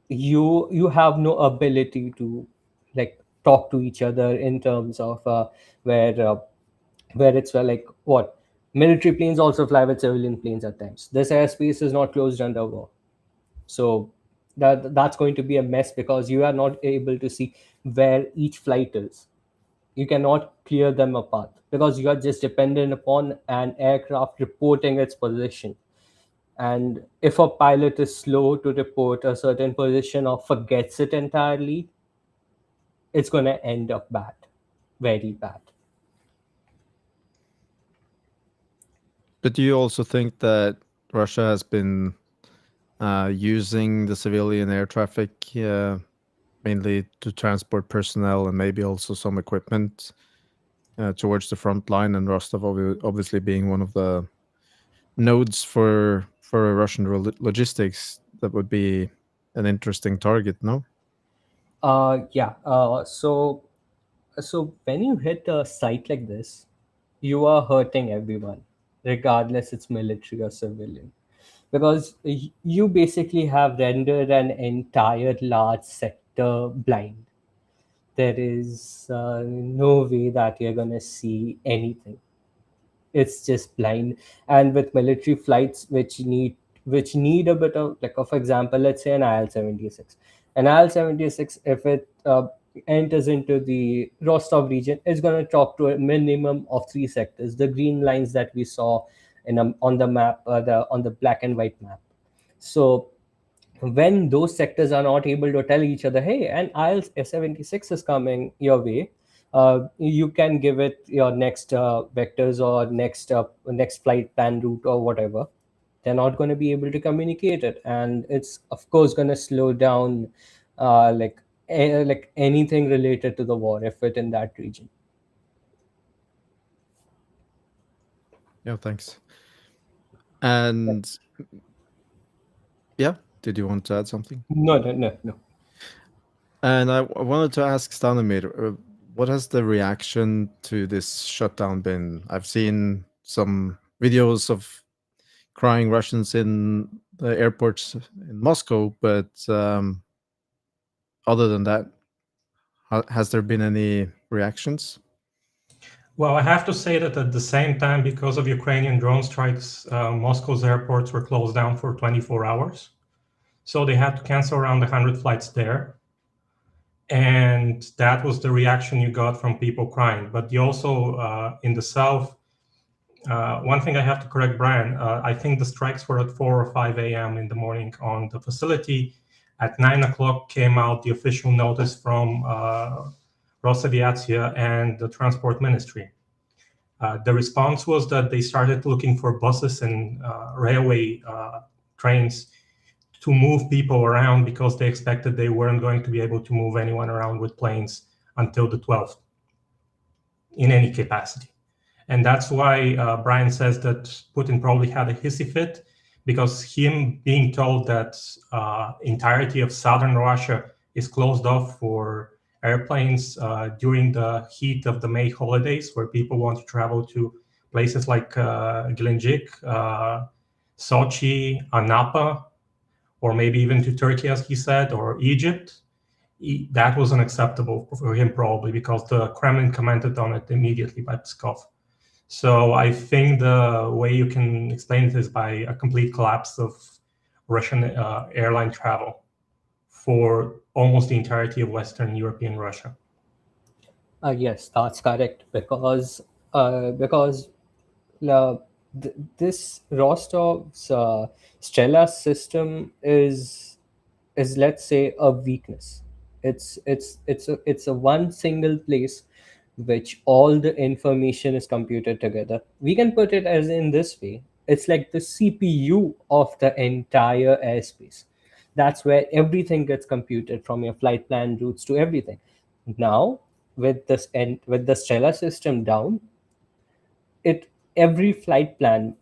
you have no ability to like talk to each other in terms of where uh, where it's like what, military planes also fly with civilian planes at times. This airspace is not closed under war. So that's going to be a mess because you are not able to see where each flight is. You cannot clear them apart because you are just dependent upon an aircraft reporting its position. And if a pilot is slow to report a certain position or forgets it entirely, it's going to end up bad, very bad. But do you also think that Russia has been using the civilian air traffic mainly to transport personnel and maybe also some equipment towards the front line, and Rostov obviously being one of the nodes for Russian logistics? That would be an interesting target, no? Yeah. So when you hit a site like this, you are hurting everyone, regardless it's military or civilian, because you basically have rendered an entire large sector blind. There is no way that you're gonna see anything. It's just blind. And with military flights which need a bit of, like, for example, let's say an IL-76. An IL-76, if it enters into the Rostov region, it's going to talk to a minimum of three sectors, the green lines that we saw on the map, on the black and white map. So when those sectors are not able to tell each other, hey, an IL-76 is coming your way, you can give it your next vectors or next flight plan route or whatever. They're not going to be able to communicate it, and it's of course going to slow down like anything related to the war effort in that region. Yeah, thanks. And yeah, did you want to add something? No. And I wanted to ask Stanimir, what has the reaction to this shutdown been? I've seen some videos of crying Russians in the airports in Moscow, but other than that, has there been any reactions? Well, I have to say that at the same time, because of Ukrainian drone strikes, Moscow's airports were closed down for 24 hours. So they had to cancel around 100 flights there. And that was the reaction you got from people crying. But you also, in the south, one thing I have to correct Brian, I think the strikes were at 4 or 5 a.m. in the morning on the facility. At 9 o'clock came out the official notice from Rosaviatsia and the Transport Ministry. The response was that they started looking for buses and railway trains to move people around because they expected they weren't going to be able to move anyone around with planes until the 12th in any capacity. And that's why Brian says that Putin probably had a hissy fit, because him being told that entirety of southern Russia is closed off for airplanes during the heat of the May holidays, where people want to travel to places like Gelendzhik, Sochi, Anapa, or maybe even to Turkey, as he said, or Egypt. That was unacceptable for him, probably because the Kremlin commented on it immediately by Pskov. So I think the way you can explain it is by a complete collapse of Russian airline travel for almost the entirety of Western European Russia. Yes, that's correct, because this Rostov's Stella system is, let's say, a weakness. It's a one single place which all the information is computed together. We can put it as in this way: it's like the CPU of the entire airspace. That's where everything gets computed, from your flight plan routes to everything. Now, with the Stella system down, every flight plan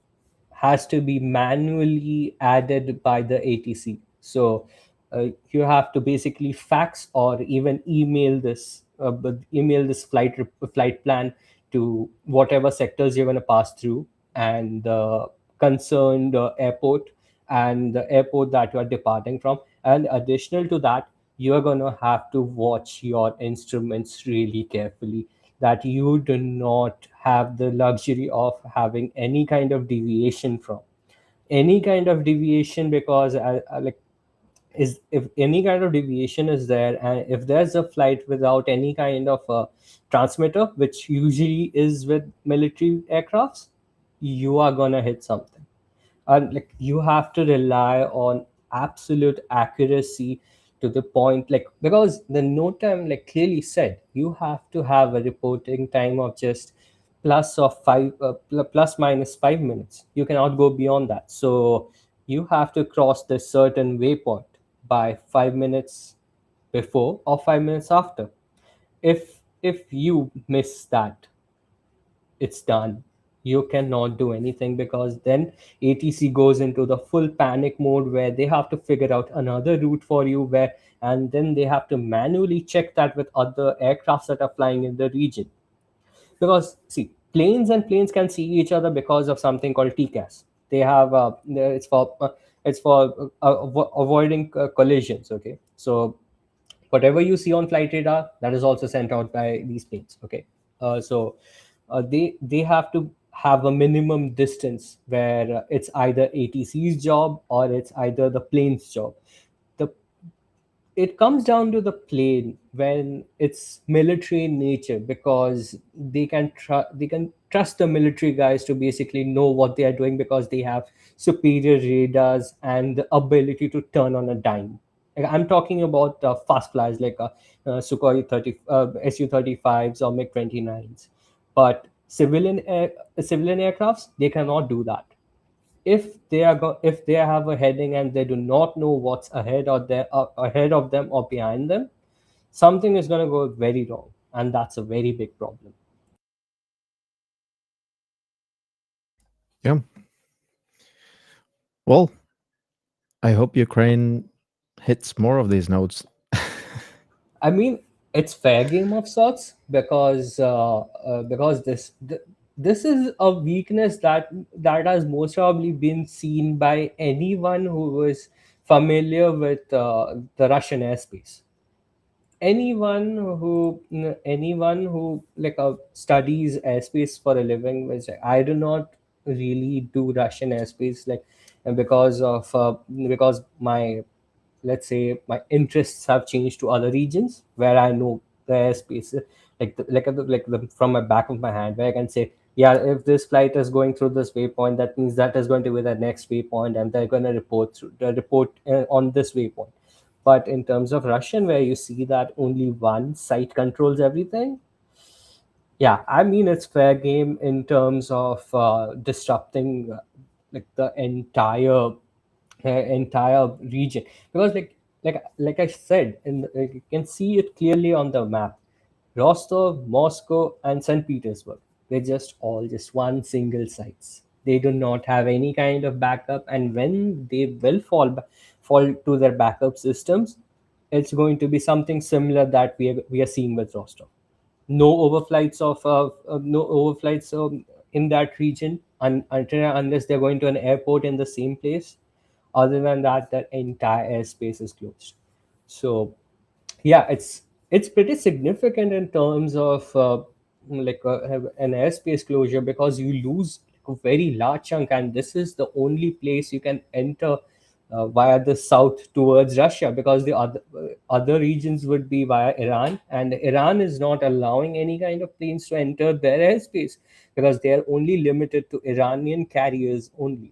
has to be manually added by the ATC. So you have to basically fax or even email this flight plan to whatever sectors you're going to pass through, and the concerned airport and the airport that you are departing from. And additional to that, you are going to have to watch your instruments really carefully, that you do not have the luxury of having any kind of deviation from any kind of deviation, because is if any kind of deviation is there, and if there's a flight without any kind of transmitter, which usually is with military aircrafts, you are gonna hit something. And like, you have to rely on absolute accuracy, to the point, like, because the NOTAM like clearly said you have to have a reporting time of just plus of plus minus 5 minutes. You cannot go beyond that. So you have to cross this certain waypoint by 5 minutes before or 5 minutes after. If you miss that, it's done. You cannot do anything, because then ATC goes into the full panic mode where they have to figure out another route for you, and then they have to manually check that with other aircrafts that are flying in the region. Because see, planes and planes can see each other because of something called TCAS. They have it's for avoiding collisions. Okay, so whatever you see on flight radar, that is also sent out by these planes. Okay, they have to have a minimum distance where it's either ATC's job or it's either the plane's job. The It comes down to the plane when it's military in nature, because they can trust the military guys to basically know what they are doing, because they have superior radars and the ability to turn on a dime. Like, I'm talking about fast flyers like Sukhoi 30, Su-35s or MiG-29s, but civilian aircrafts, they cannot do that. If they have a heading and they do not know what's ahead of them or behind them, something is going to go very wrong, and that's a very big problem. Yeah. Well, I hope Ukraine hits more of these nodes. I mean, it's fair game of sorts, because this is a weakness that has most probably been seen by anyone who is familiar with the Russian airspace. Anyone who like studies airspace for a living, which I do not really do Russian airspace, like, and because my, let's say, my interests have changed to other regions where I know the airspace, from my back of my hand, where I can say, yeah, if this flight is going through this waypoint, that means that is going to be the next waypoint, and they're going to report on this waypoint. But in terms of Russian, where you see that only one site controls everything, yeah, I mean, it's fair game in terms of disrupting like the entire region, because like I said, you can see it clearly on the map. Rostov, Moscow, and St. Petersburg, they're just one single sites. They do not have any kind of backup, and when they will fall to their backup systems, it's going to be something similar that we are seeing with Rostov. No overflights in that region, unless they're going to an airport in the same place. Other than that, the entire airspace is closed. So yeah, it's pretty significant in terms of an airspace closure, because you lose a very large chunk, and this is the only place you can enter via the south towards Russia, because the other regions would be via Iran, and Iran is not allowing any kind of planes to enter their airspace, because they are only limited to Iranian carriers only.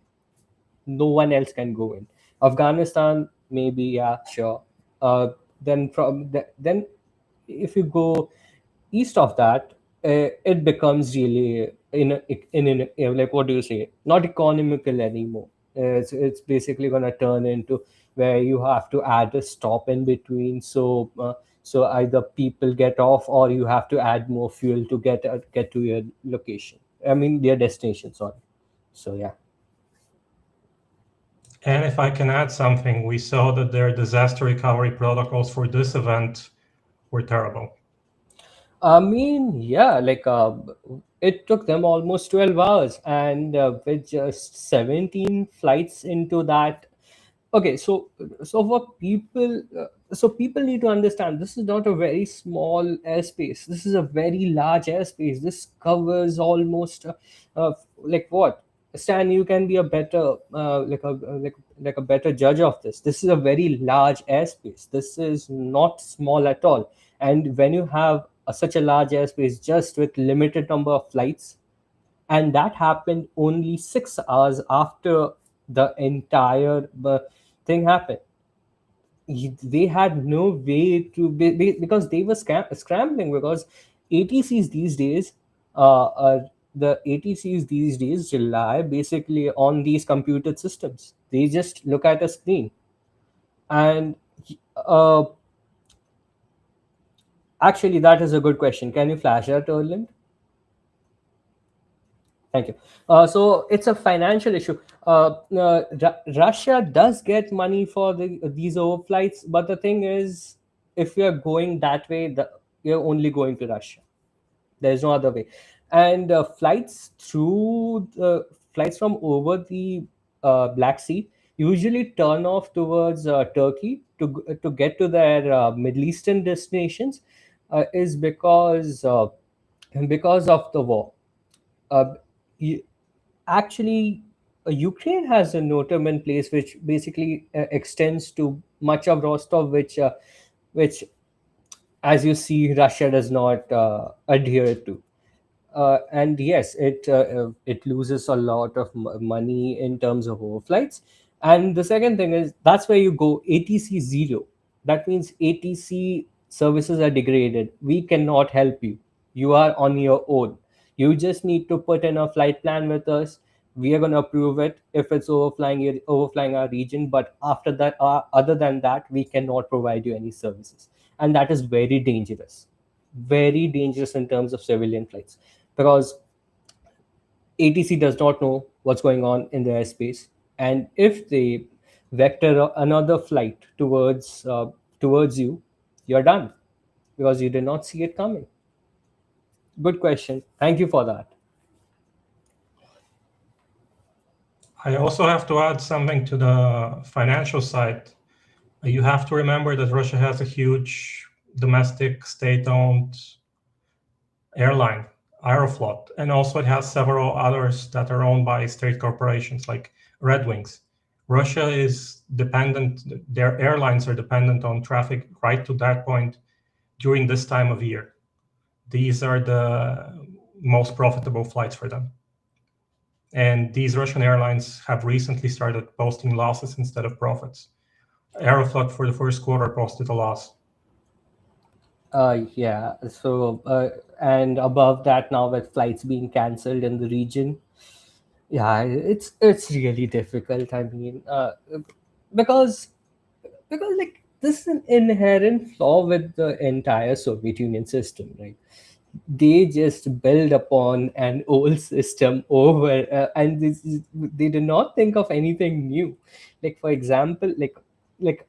No one else can go in. Afghanistan, maybe, yeah, sure. Then if you go east of that, it becomes really like, what do you say, not economical anymore. It's basically going to turn into where you have to add a stop in between, so either people get off, or you have to add more fuel to get to your location, I mean their destination, sorry. So yeah. And if I can add something, we saw that their disaster recovery protocols for this event were terrible. I mean, yeah, it took them almost 12 hours, and with just 17 flights into that. Okay, so for people, so people need to understand, this is not a very small airspace. This is a very large airspace. This covers almost like what? Stan, you can be a better like a better judge of this. This is a very large airspace. This is not small at all. And when you have such a large airspace just with limited number of flights, and that happened only 6 hours after the entire thing happened. They had no way to because they were scrambling, because ATCs these days are the ATCs these days rely basically on these computed systems. They just look at a screen. And uh, actually, that is a good question. Can you flash that, Erlend? Thank you. So it's a financial issue. Russia does get money for these overflights, but the thing is, if we are going that way, you're only going to Russia. There's no other way. And flights from over the Black Sea usually turn off towards Turkey to get to their Middle Eastern destinations, is because of the war. Uh, y- Actually, Ukraine has a NOTAM in place, which basically extends to much of Rostov, which, as you see, Russia does not adhere to. And yes, it loses a lot of money in terms of overflights. And the second thing is, that's where you go ATC 0. That means ATC services are degraded. We cannot help you. You are on your own. You just need to put in a flight plan with us. We are going to approve it if it's overflying our region. But after that, other than that, we cannot provide you any services. And that is very dangerous in terms of civilian flights, because ATC does not know what's going on in the airspace, and if they vector another flight towards you, you're done because you did not see it coming. Good question. Thank you for that. I also have to add something to the financial side. You have to remember that Russia has a huge domestic state-owned airline, Aeroflot, and also it has several others that are owned by state corporations like Red Wings. Russia is dependent, their airlines are dependent on traffic right to that point during this time of year. These are the most profitable flights for them. And these Russian airlines have recently started posting losses instead of profits. Aeroflot for the first quarter posted a loss. Yeah. So and above that, now with flights being cancelled in the region, yeah, it's really difficult. I mean, because like this is an inherent flaw with the entire Soviet Union system, right? They just build upon an old system over, and they do not think of anything new. Like for example, like like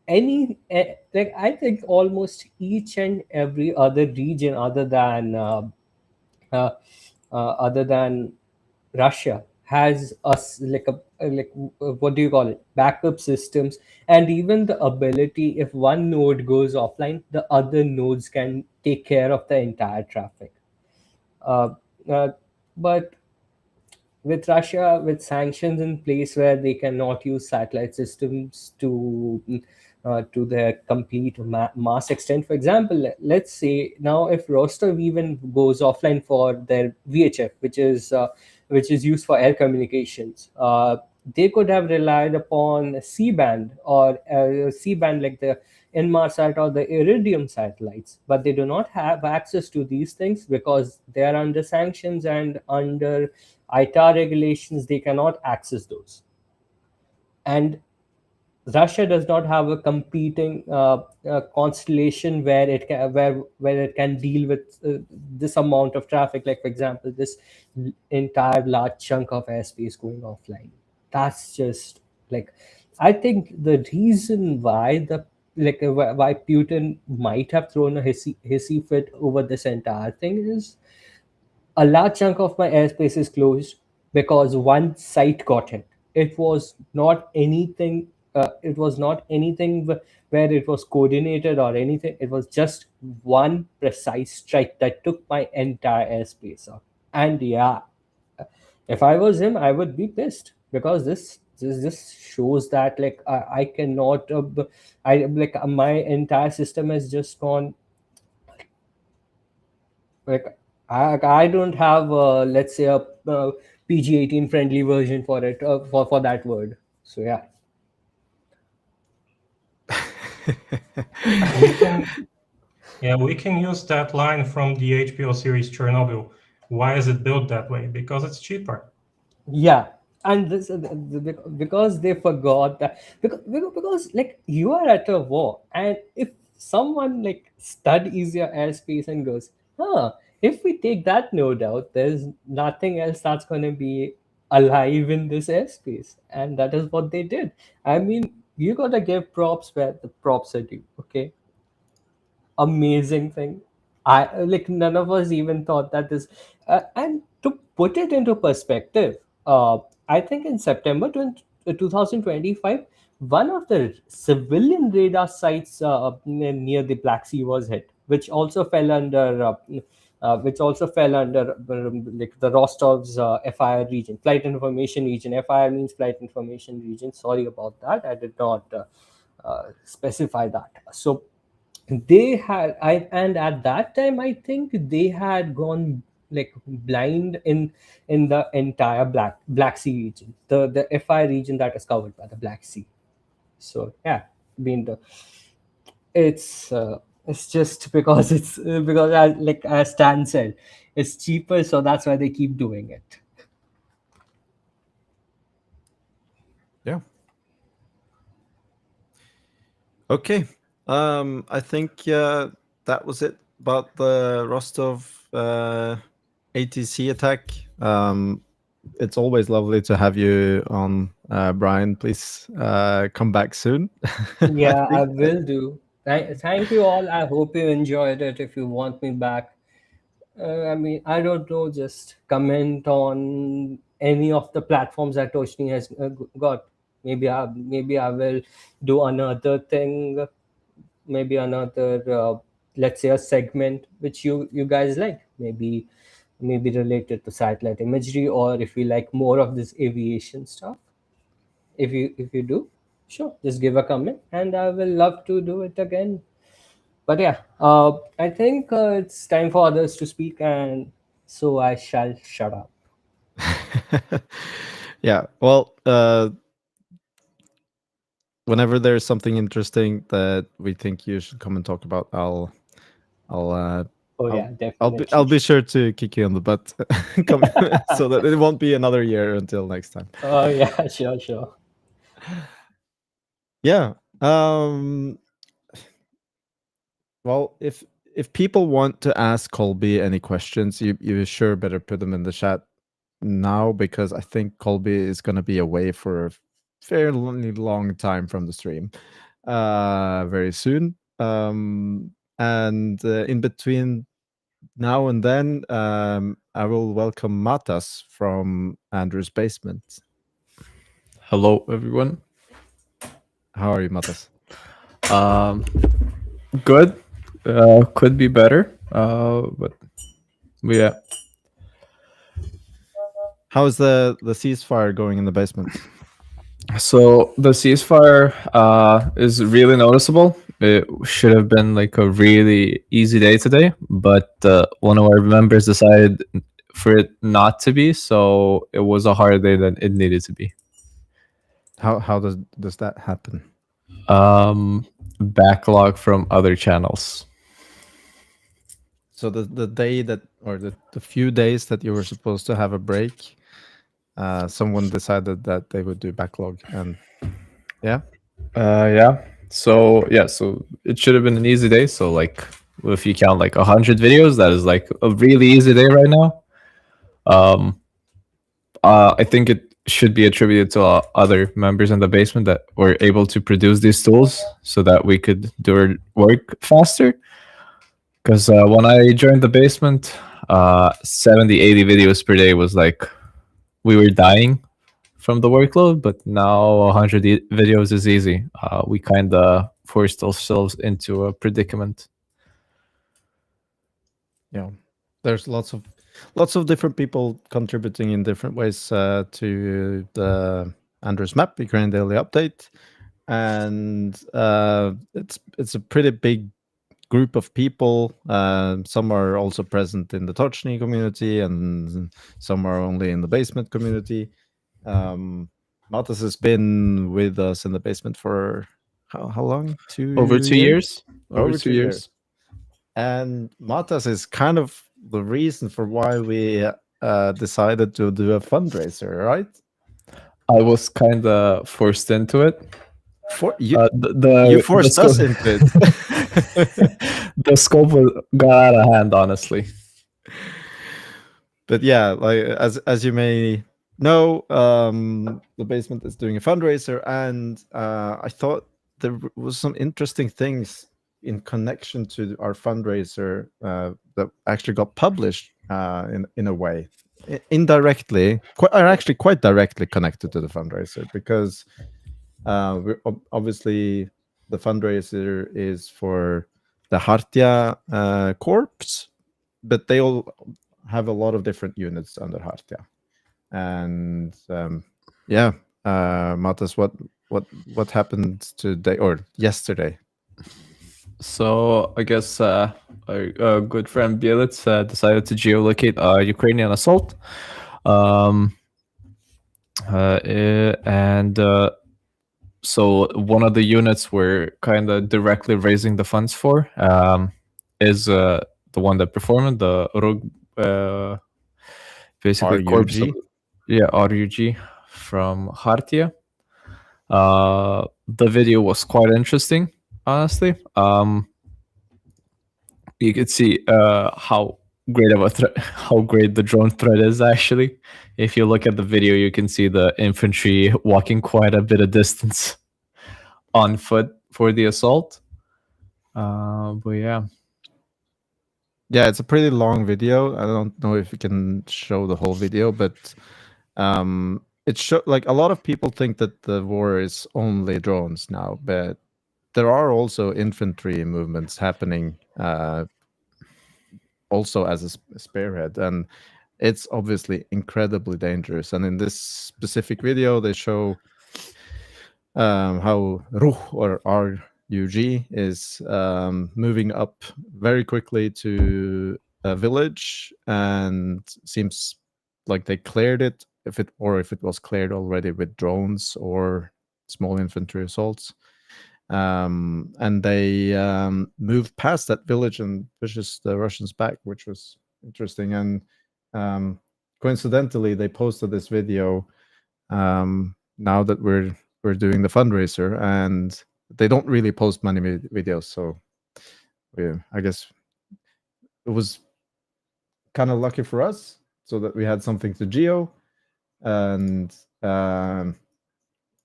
I think almost each and every other region uh, other than Russia has what do you call it, backup systems, and even the ability, if one node goes offline, the other nodes can take care of the entire traffic. Uh, uh, but with Russia, with sanctions in place where they cannot use satellite systems to their complete mass extent. For example, let's say now if Rostov even goes offline for their VHF, which is used for air communications, they could have relied upon C-band or C-band like the Inmarsat or the Iridium satellites, but they do not have access to these things because they are under sanctions and under ITAR regulations. They cannot access those. And Russia does not have a competing constellation where it can deal with this amount of traffic. Like for example, this entire large chunk of airspace going offline. That's just like, I think the reason why why Putin might have thrown a hissy fit over this entire thing is a large chunk of my airspace is closed because one site got hit. It was not anything. It was not anything where it was coordinated or anything. It was just one precise strike that took my entire airspace up. And yeah, if I was him, I would be pissed because this just shows that like I cannot. I like my entire system has just gone like I don't have let's say a PG-18 friendly version for it for that word. So yeah. We can use that line from the HBO series Chernobyl, Why is it built that way? Because it's cheaper. Yeah, and because they forgot that, because like you are at a war, and if someone like studies your airspace and goes, if we take that node out, there's nothing else that's going to be alive in this airspace, and that is what they did. I mean, you gotta give props where the props are due. Okay, amazing thing. I like none of us even thought that this, and to put it into perspective, I think in September 2025, one of the civilian radar sites near the Black Sea was hit, which also fell under. Like the Rostov's FIR region, flight information region. FIR means flight information region. Sorry about that. I did not specify that. So they had and at that time I think they had gone like blind in the entire black sea region, the FI region that is covered by the Black Sea. So yeah, being the it's just because because as Stan said, it's cheaper, so that's why they keep doing it. Yeah. Okay. I think that was it about the Rostov ATC attack. It's always lovely to have you on, Brian. Please come back soon. Yeah, I will do. Thank you all. I hope you enjoyed it. If you want me back, I mean, I don't know, just comment on any of the platforms that Toshni has got. Maybe I will do another thing, maybe another let's say a segment which you guys like. Maybe related to satellite imagery, or if you like more of this aviation stuff. If you do, sure, just give a comment, and I will love to do it again. But yeah, I think it's time for others to speak, and so I shall shut up. Yeah. Well, whenever there's something interesting that we think you should come and talk about, I'll Oh yeah, definitely. I'll be sure to kick you on the butt so that it won't be another year until next time. Oh yeah, sure. Yeah. Well, if people want to ask Colby any questions, you sure better put them in the chat now, because I think Colby is going to be away for a fairly long time from the stream very soon. And in between now and then, I will welcome Matas from Andrew's basement. Hello, everyone. How are you, Matas? Good. Could be better. But yeah. How is the ceasefire going in the basement? So the ceasefire is really noticeable. It should have been like a really easy day today, but one of our members decided for it not to be, so it was a harder day than it needed to be. How does that happen? Backlog from other channels. So the day that, or the few days that you were supposed to have a break, someone decided that they would do backlog, and yeah. So it should have been an easy day. So like, if you count like 100 videos, that is like a really easy day right now. I think it should be attributed to other members in the basement that were able to produce these tools so that we could do our work faster. Because when I joined the basement, 70, 80 videos per day was like, we were dying from the workload, but now 100 videos is easy. We kind of forced ourselves into a predicament. Yeah, there's lots of different people contributing in different ways to the Andrew's Map Ukraine Daily Update, and it's a pretty big group of people. Some are also present in the Tochnyi community, and some are only in the basement community. Matas has been with us in the basement for how long? Over 2 years. Over 2 years. And Matas is kind of the reason for why we decided to do a fundraiser, right? I was kind of forced into it. For you, The you forced us into it. The scope got out of hand, honestly. But yeah, like as you may know, the basement is doing a fundraiser, and I thought there was some interesting things in connection to our fundraiser that actually got published in a way, indirectly, or actually quite directly connected to the fundraiser, because obviously the fundraiser is for the Khartia corps, but they all have a lot of different units under Khartia. And yeah, Matas, what happened today or yesterday? So I guess our good friend Bielitz decided to geolocate a Ukrainian assault. And so one of the units we're kind of directly raising the funds for is the one that performed the RUG, basically corpse. RUG? Yeah, RUG from Khartia. The video was quite interesting, honestly. You could see how great of a how great the drone threat is actually. If you look at the video, you can see the infantry walking quite a bit of distance on foot for the assault. But yeah. Yeah, it's a pretty long video. I don't know if you can show the whole video, but it like a lot of people think that the war is only drones now, but there are also infantry movements happening also as a spearhead, and it's obviously incredibly dangerous. And in this specific video, they show how RUG or RUG is moving up very quickly to a village, and seems like they cleared it, if it was cleared already with drones or small infantry assaults. And they moved past that village and pushes the Russians back, which was interesting. And coincidentally, they posted this video now that we're doing the fundraiser, and they don't really post many videos, so I guess it was kind of lucky for us, so that we had something to geo, and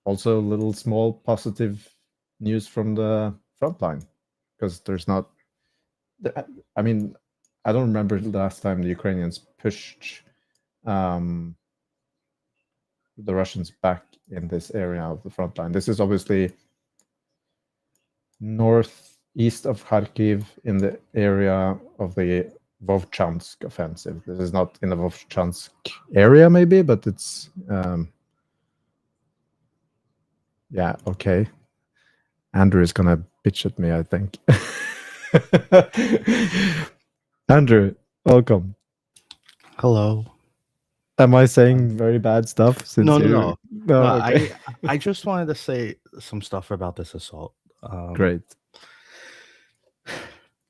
also a little small positive news from the front line, because there's not, I mean, I don't remember the last time the Ukrainians pushed the Russians back in this area of the front line. This is obviously northeast of Kharkiv, in the area of the Vovchansk offensive. This is not in the Vovchansk area, maybe, but it's yeah, okay. Andrew is gonna bitch at me, I think. Andrew, welcome. Hello. Am I saying very bad stuff? Since No. okay. I just wanted to say some stuff about this assault. Great.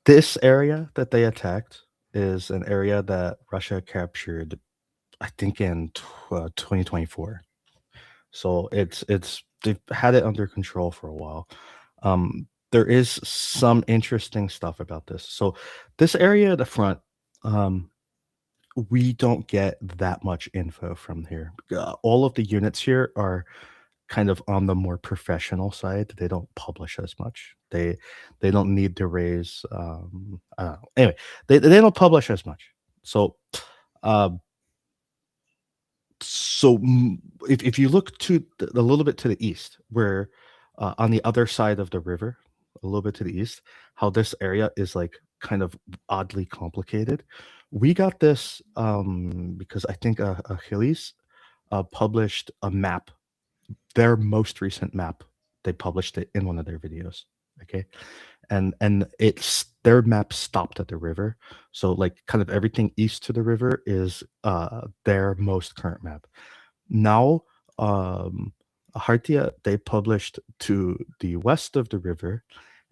This area that they attacked is an area that Russia captured, I think, in 2024. So they've had it under control for a while. There is some interesting stuff about this. So this area at the front, we don't get that much info from here. All of the units here are kind of on the more professional side. They don't publish as much. They don't need to raise. I don't know. Anyway, they don't publish as much. So, if you look to a little bit to the east, where on the other side of the river, a little bit to the east, how this area is like kind of oddly complicated. We got this because I think Achilles published a map, their most recent map. They published it in one of their videos. Okay, and it's their map stopped at the river, so like kind of everything east to the river is their most current map. Now, Khartia, they published to the west of the river,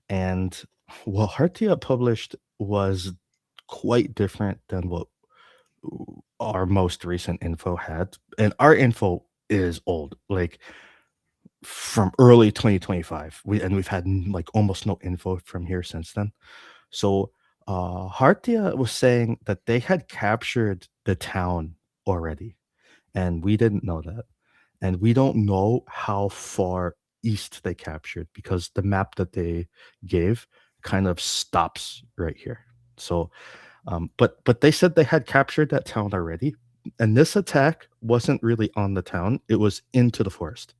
and what Khartia published was quite different than what our most recent info had. And our info is old, like from early 2025. We've had like almost no info from here since then. So Khartia was saying that they had captured the town already, and we didn't know that. And we don't know how far east they captured because the map that they gave kind of stops right here. So, but they said they had captured that town already, and this attack wasn't really on the town; it was into the forest.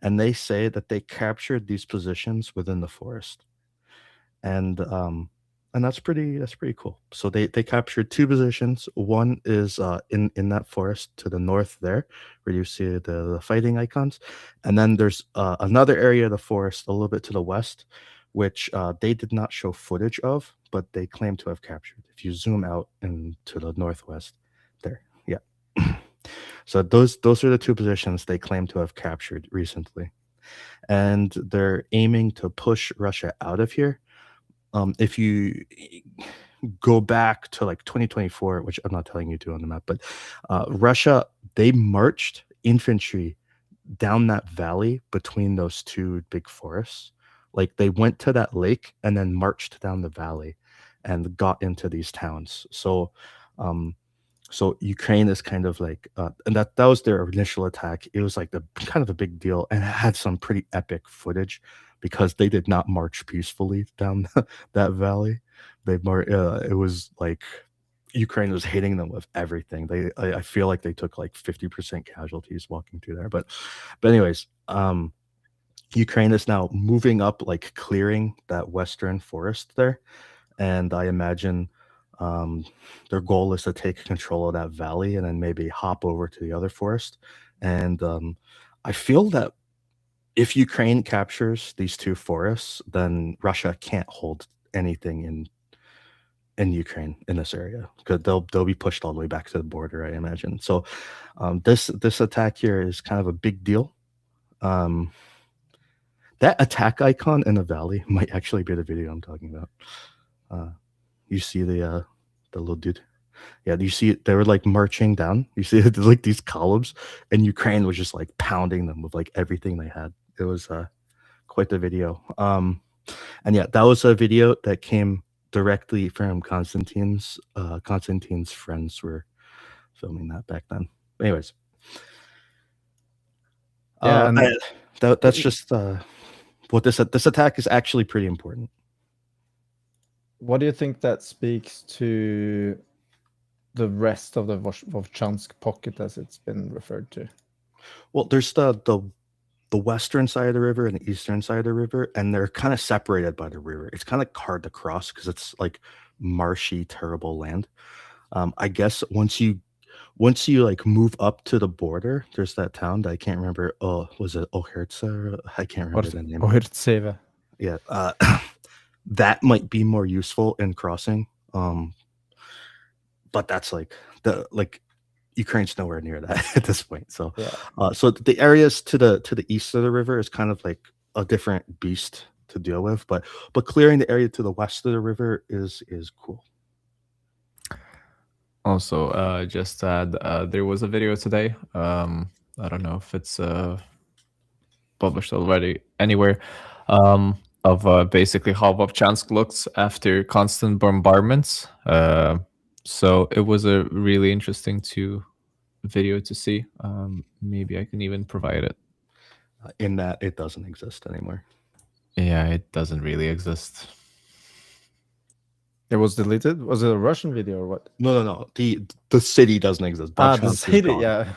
And they say that they captured these positions within the forest, and that's pretty cool. So they captured two positions. One is in that forest to the north there, where you see the fighting icons, and then there's another area of the forest a little bit to the west, which they did not show footage of, but they claim to have captured. If you zoom out and to the northwest, there, yeah. So those are the two positions they claim to have captured recently, and they're aiming to push Russia out of here. If you go back to like 2024, which I'm not telling you to on the map, but Russia, they marched infantry down that valley between those two big forests. Like they went to that lake and then marched down the valley and got into these towns. So Ukraine is kind of like, and that was their initial attack. It was like the kind of a big deal, and it had some pretty epic footage because they did not march peacefully down that valley. It was like Ukraine was hitting them with everything. I feel like they took like 50% casualties walking through there. But anyways, Ukraine is now moving up, like clearing that western forest there, and I imagine their goal is to take control of that valley and then maybe hop over to the other forest. And I feel that if Ukraine captures these two forests, then Russia can't hold anything in Ukraine in this area because they'll be pushed all the way back to the border, I imagine. So this attack here is kind of a big deal. That attack icon in the valley might actually be the video I'm talking about. You see the little dude. Yeah, you see it? They were like marching down. You see it, like these columns, and Ukraine was just like pounding them with like everything they had. It was quite the video. And yeah, that was a video that came directly from Constantine's. Constantine's friends were filming that back then. Anyways, Yeah, and that's just what this attack is actually pretty important. what do you think that speaks to the rest of the Vovchansk pocket, as it's been referred to? Well, there's the western side of the river and the eastern side of the river, and they're kind of separated by the river. It's kind of hard to cross because it's like marshy, terrible land. I guess once you like move up to the border, there's that town that I can't remember. Oh, was it Ohertsa? I can't remember the name. Ohertseva. Yeah, that might be more useful in crossing. But that's like Ukraine's nowhere near that at this point. So, yeah. So the areas to the east of the river is kind of like a different beast to deal with. But clearing the area to the west of the river is cool. Also, just add, there was a video today. I don't know if it's published already anywhere. Of basically how Vovchansk looks after constant bombardments. So it was a really interesting video to see. Maybe I can even provide it. In that it doesn't exist anymore. Yeah, it doesn't really exist. It was deleted? Was it a Russian video or what? No. The city doesn't exist. The city, yeah.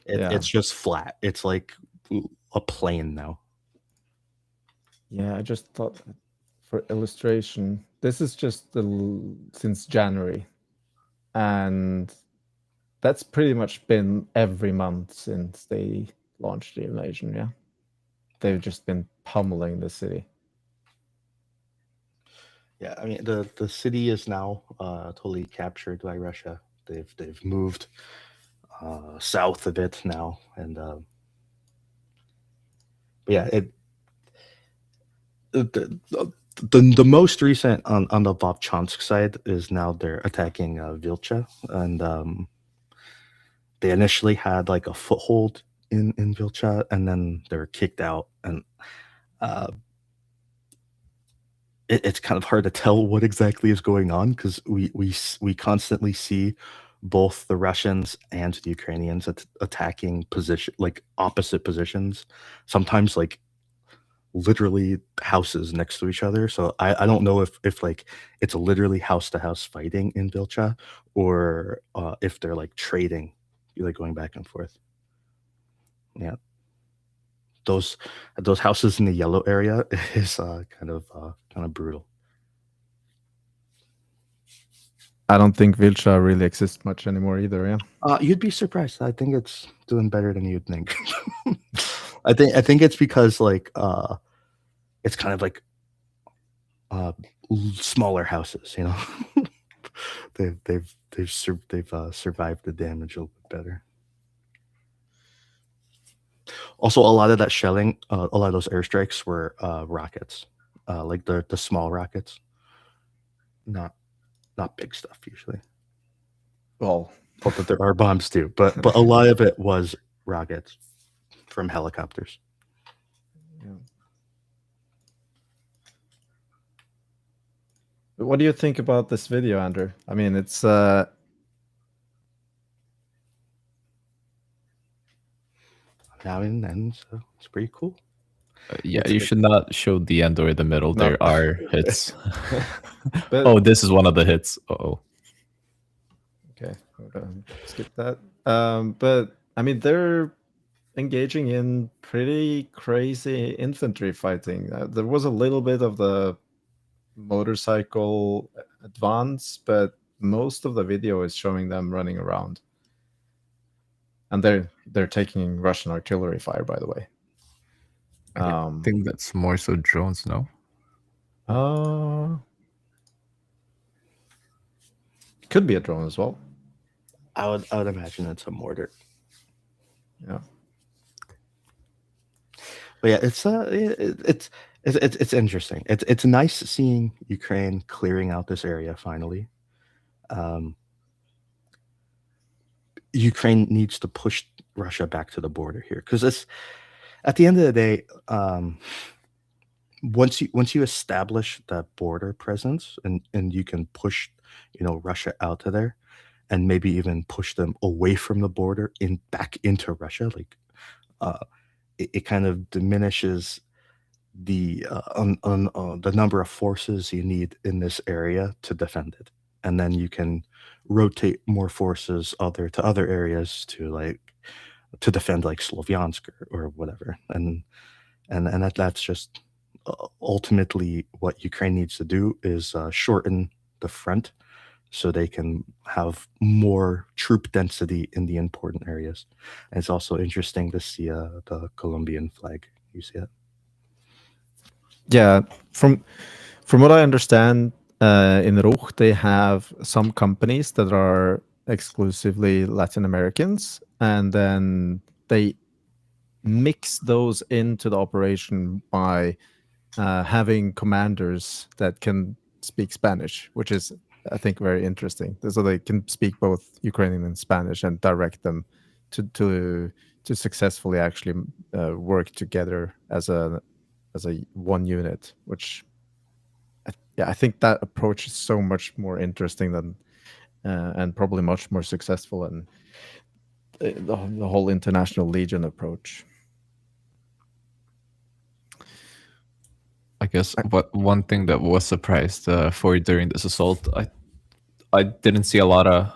It's just flat. It's like a plain now. Yeah, I just thought for illustration, this is just since January, and that's pretty much been every month since they launched the invasion. Yeah, they've just been pummeling the city. Yeah, I mean the city is now totally captured by Russia. They've moved south a bit now, and but yeah, the the most recent on the Vovchansk side is now they're attacking Vilcha, and they initially had like a foothold in Vilcha, and then they're kicked out, and it's kind of hard to tell what exactly is going on because we constantly see both the Russians and the Ukrainians attacking position like opposite positions, sometimes like literally houses next to each other. So I don't know if like it's literally house to house fighting in Vilcha, or if they're like trading, like going back and forth. Yeah, those houses in the yellow area is kind of brutal. I don't think Vilcha really exists much anymore either. Yeah. You'd be surprised. I think it's doing better than you'd think. I think it's because like it's kind of like smaller houses, you know. they've survived the damage a little bit better. Also, a lot of that shelling, a lot of those airstrikes were rockets, like the small rockets, not big stuff usually. Well, but there are bombs too. But a lot of it was rockets from helicopters. Yeah. What do you think about this video, Andrew? I mean, it's Now and then, so it's pretty cool. Yeah, you should not show the end or the middle. No. There are hits. But- oh, this is one of the hits. Uh-oh. Okay, skip that. But I mean, they're engaging in pretty crazy infantry fighting. There was a little bit of the motorcycle advance, but most of the video is showing them running around, and they're taking Russian artillery fire, by the way. I think that's more so drones, no? Could be a drone as well. I would imagine it's a mortar. Yeah. But yeah, it's interesting. It's nice seeing Ukraine clearing out this area finally. Ukraine needs to push Russia back to the border here, because it's at the end of the day, once you establish that border presence and you can push, Russia out of there, and maybe even push them away from the border back into Russia, like it kind of diminishes the number of forces you need in this area to defend it, and then you can rotate more forces to other areas to defend like Slovyansk or whatever, and that's just ultimately what Ukraine needs to do is shorten the front so they can have more troop density in the important areas. And it's also interesting to see the Colombian flag. You see it? Yeah, from what I understand, in Ruch they have some companies that are exclusively Latin Americans, and then they mix those into the operation by having commanders that can speak Spanish, which is, I think, very interesting. So they can speak both Ukrainian and Spanish and direct them to successfully actually work together as a one unit, which I think that approach is so much more interesting than and probably much more successful than the whole international legion approach. I guess one thing that was surprised for during this assault, I didn't see a lot of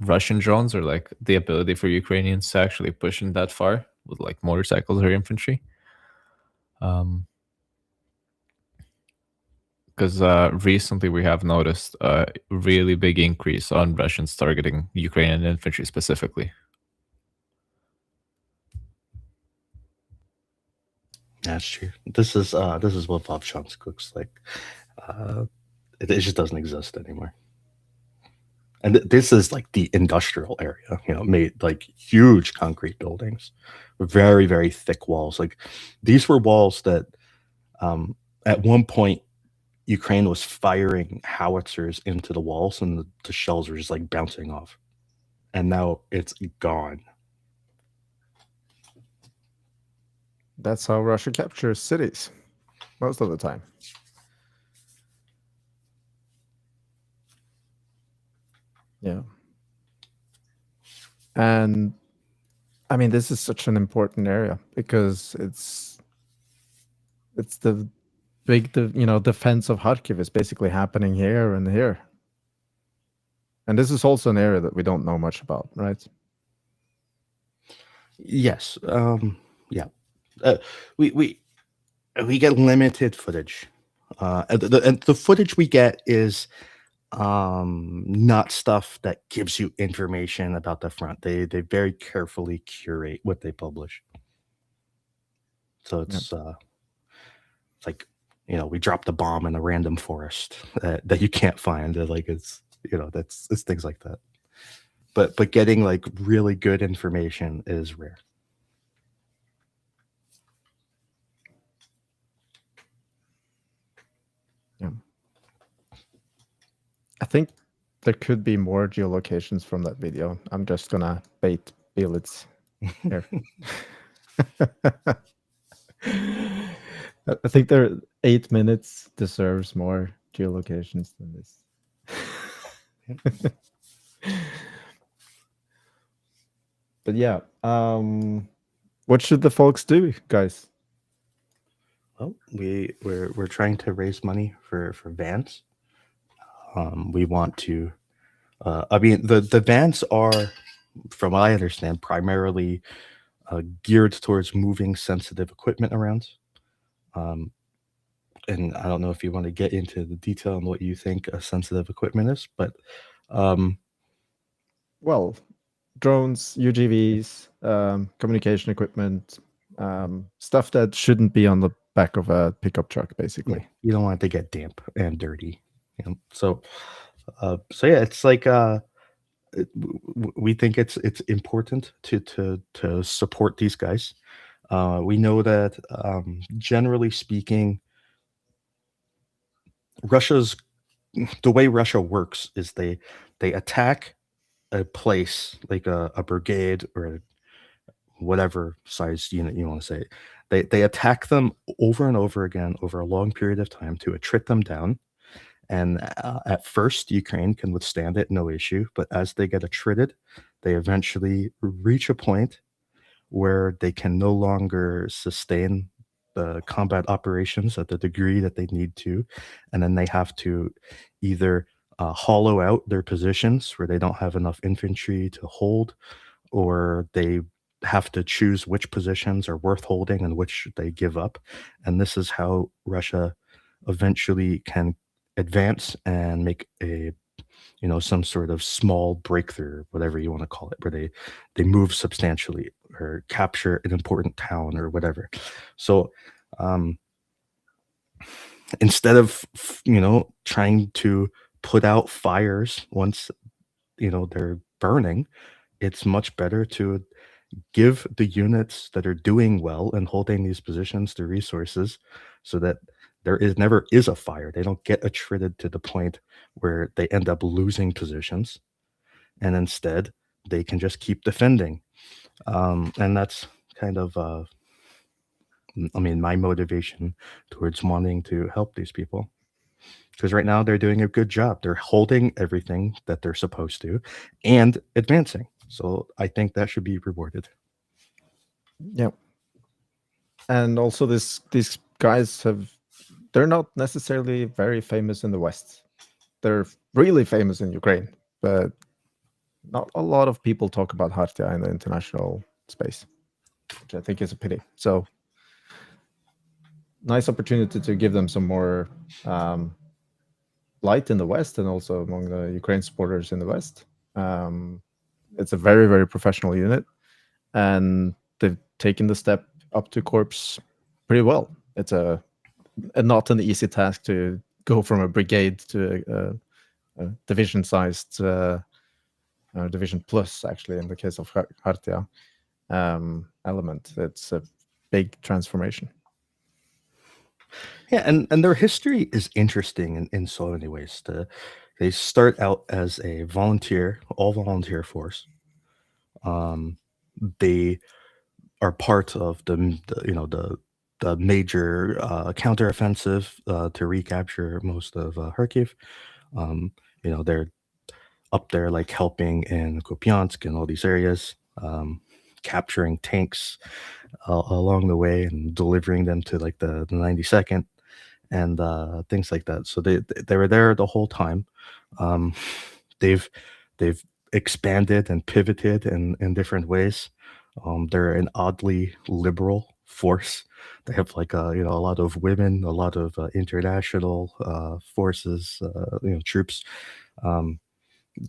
Russian drones or like the ability for Ukrainians to actually push in that far with like motorcycles or infantry. Because recently we have noticed a really big increase on Russians targeting Ukrainian infantry specifically. That's true. This is what Vovchansk looks like. It just doesn't exist anymore. And this is like the industrial area, made like huge concrete buildings with very, very thick walls. Like these were walls that at one point Ukraine was firing howitzers into the walls, and the shells were just like bouncing off. And now it's gone. That's how Russia captures cities most of the time. Yeah. And I mean, this is such an important area because it's the big, defense of Kharkiv is basically happening here and here. And this is also an area that we don't know much about, right? Yes. Yeah. We get limited footage. And the footage we get is not stuff that gives you information about the front. They very carefully curate what they publish. So it's like, we dropped a bomb in a random forest that you can't find. Like it's things like that. But getting like really good information is rare. Yeah. I think there could be more geolocations from that video. I'm just gonna bait Belitz here. I think 8 minutes deserves more geolocations than this. But yeah, what should the folks do, guys? Well, we're trying to raise money for vans. We want to. I mean, the vans are, from what I understand, primarily geared towards moving sensitive equipment around. And I don't know if you want to get into the detail on what you think a sensitive equipment is, but well, drones, UGVs, communication equipment, stuff that shouldn't be on the back of a pickup truck, basically. Yeah, you don't want it to get damp and dirty. So yeah, it's like we think it's important to support these guys. We know that generally speaking, the way Russia works is they attack a place like a brigade or whatever size unit you want to say. They attack them over and over again over a long period of time to attrit them down. And at first, Ukraine can withstand it, no issue. But as they get attrited, they eventually reach a point where they can no longer sustain the combat operations at the degree that they need to. And then they have to either hollow out their positions where they don't have enough infantry to hold, or they have to choose which positions are worth holding and which they give up. And this is how Russia eventually can advance and make a some sort of small breakthrough, whatever you want to call it, where they move substantially or capture an important town or whatever. So instead of trying to put out fires once they're burning, it's much better to give the units that are doing well and holding these positions the resources so that never is a fire. They don't get attrited to the point where they end up losing positions, and instead they can just keep defending. And that's kind of, my motivation towards wanting to help these people. Because right now they're doing a good job. They're holding everything that they're supposed to and advancing. So I think that should be rewarded. Yeah. And also these guys they're not necessarily very famous in the West. They're really famous in Ukraine, but not a lot of people talk about Khartia in the international space, which I think is a pity. So nice opportunity to give them some more light in the West and also among the Ukraine supporters in the West. It's a very, very professional unit, and they've taken the step up to corps pretty well. It's not an easy task to go from a brigade to a division-sized, division plus, actually, in the case of Khartia element. It's a big transformation. Yeah, and their history is interesting in so many ways. They start out as a all volunteer force. They are part of the major counteroffensive to recapture most of Kharkiv. They're up there like helping in Kupiansk and all these areas, capturing tanks along the way and delivering them to like the 92nd and things like that. So they were there the whole time. They've expanded and pivoted in different ways. They're an oddly liberal force. They have like a lot of women, a lot of international forces, troops.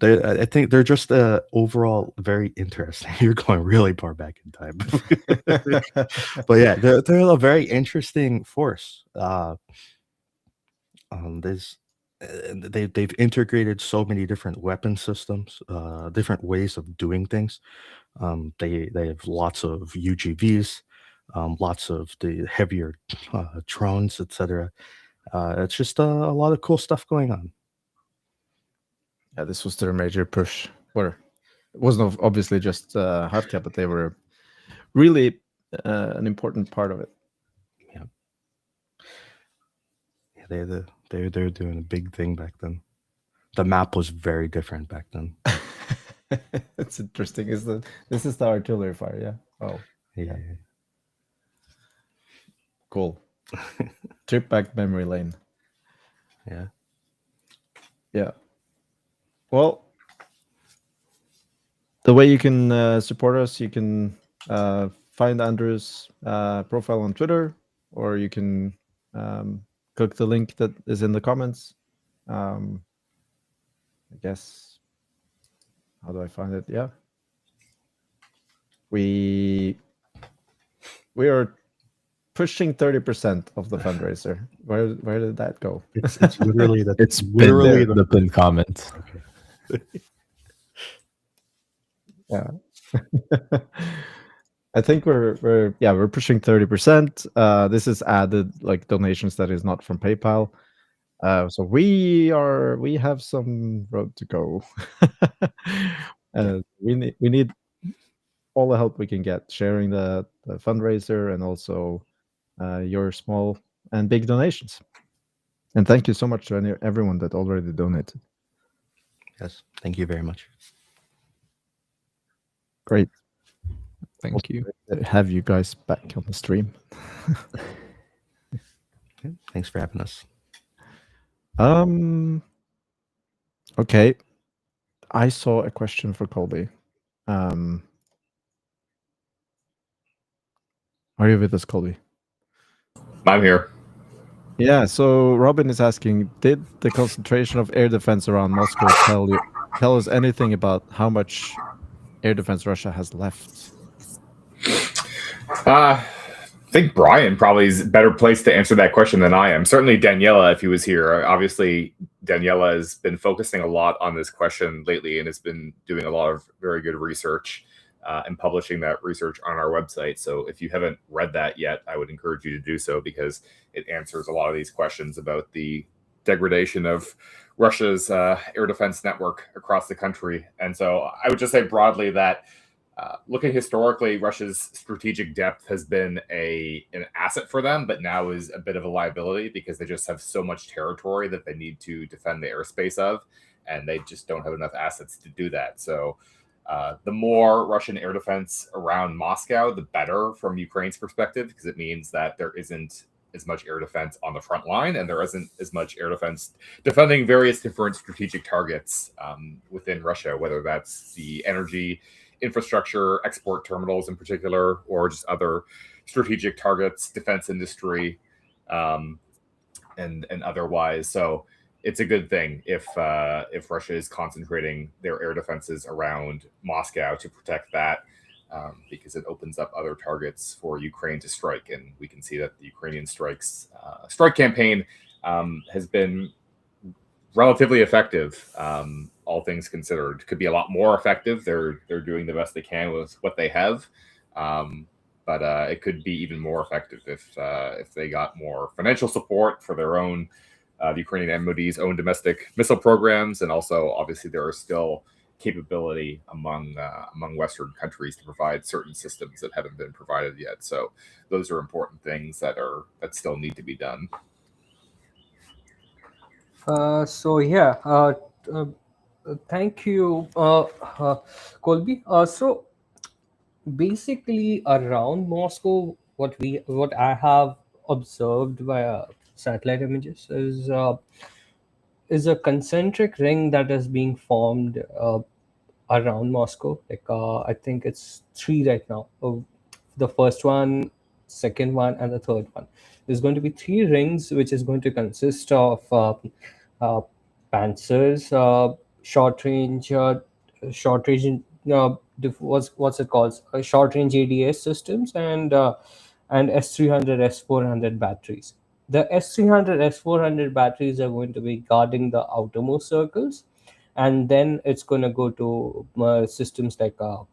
I think they're just overall very interesting. You're going really far back in time, but yeah, they're a very interesting force. They've integrated so many different weapon systems, different ways of doing things. They have lots of UGVs, lots of the heavier drones, etc. It's just a lot of cool stuff going on. Yeah, this was their major push. It wasn't obviously just Khartia, but they were really an important part of it. Yeah, they were doing a big thing back then. The map was very different back then. It's interesting. This is the artillery fire? Yeah. Oh, Yeah. cool. Trip back memory lane. Yeah. Well, the way you can support us, you can find Andrew's profile on Twitter, or you can click the link that is in the comments. I guess, how do I find it? Yeah. We are pushing 30% of the fundraiser. Where did that go? It's literally that. It's literally the pinned comment. Okay. Yeah. I think we're pushing 30%. This is added like donations that is not from PayPal. So we have some road to go. We need all the help we can get, sharing the fundraiser and also your small and big donations. And thank you so much to everyone that already donated. Yes, thank you very much. Great. Thank you. Have you guys back on the stream. Thanks for having us. Okay. I saw a question for Colby. Are you with us, Colby? I'm here. Yeah, so Robin is asking, did the concentration of air defense around Moscow tell us anything about how much air defense Russia has left? I think Brian probably is a better place to answer that question than I am. Certainly Daniela, if he was here. Obviously, Daniela has been focusing a lot on this question lately and has been doing a lot of very good research and publishing that research on our website. So if you haven't read that yet, I would encourage you to do so because it answers a lot of these questions about the degradation of Russia's air defense network across the country. And so I would just say broadly that looking historically, Russia's strategic depth has been an asset for them, but now is a bit of a liability because they just have so much territory that they need to defend the airspace of, and they just don't have enough assets to do that. So the more Russian air defense around Moscow, the better from Ukraine's perspective, because it means that there isn't as much air defense on the front line, and there isn't as much air defense defending various different strategic targets within Russia, whether that's the energy infrastructure, export terminals in particular, or just other strategic targets, defense industry, and otherwise. So it's a good thing if Russia is concentrating their air defenses around Moscow to protect that, because it opens up other targets for Ukraine to strike. And we can see that the Ukrainian strike campaign has been relatively effective, all things considered. Could be a lot more effective. They're doing the best they can with what they have. but it could be even more effective if they got more financial support for their own the Ukrainian MOD's own domestic missile programs, and also obviously there are still capability among Western countries to provide certain systems that haven't been provided yet. So those are important things that still need to be done. Thank you, Colby. So basically, around Moscow, what I have observed via satellite images is a concentric ring that is being formed around Moscow. I think it's 3 right now. The first one, second one, and the third one. There's going to be 3 rings, which is going to consist of Panzers, short range, what's it called? Short range ADS systems, and S300, S400 batteries. The S300, S400 batteries are going to be guarding the outermost circles, and then it's going to go to systems like Tor,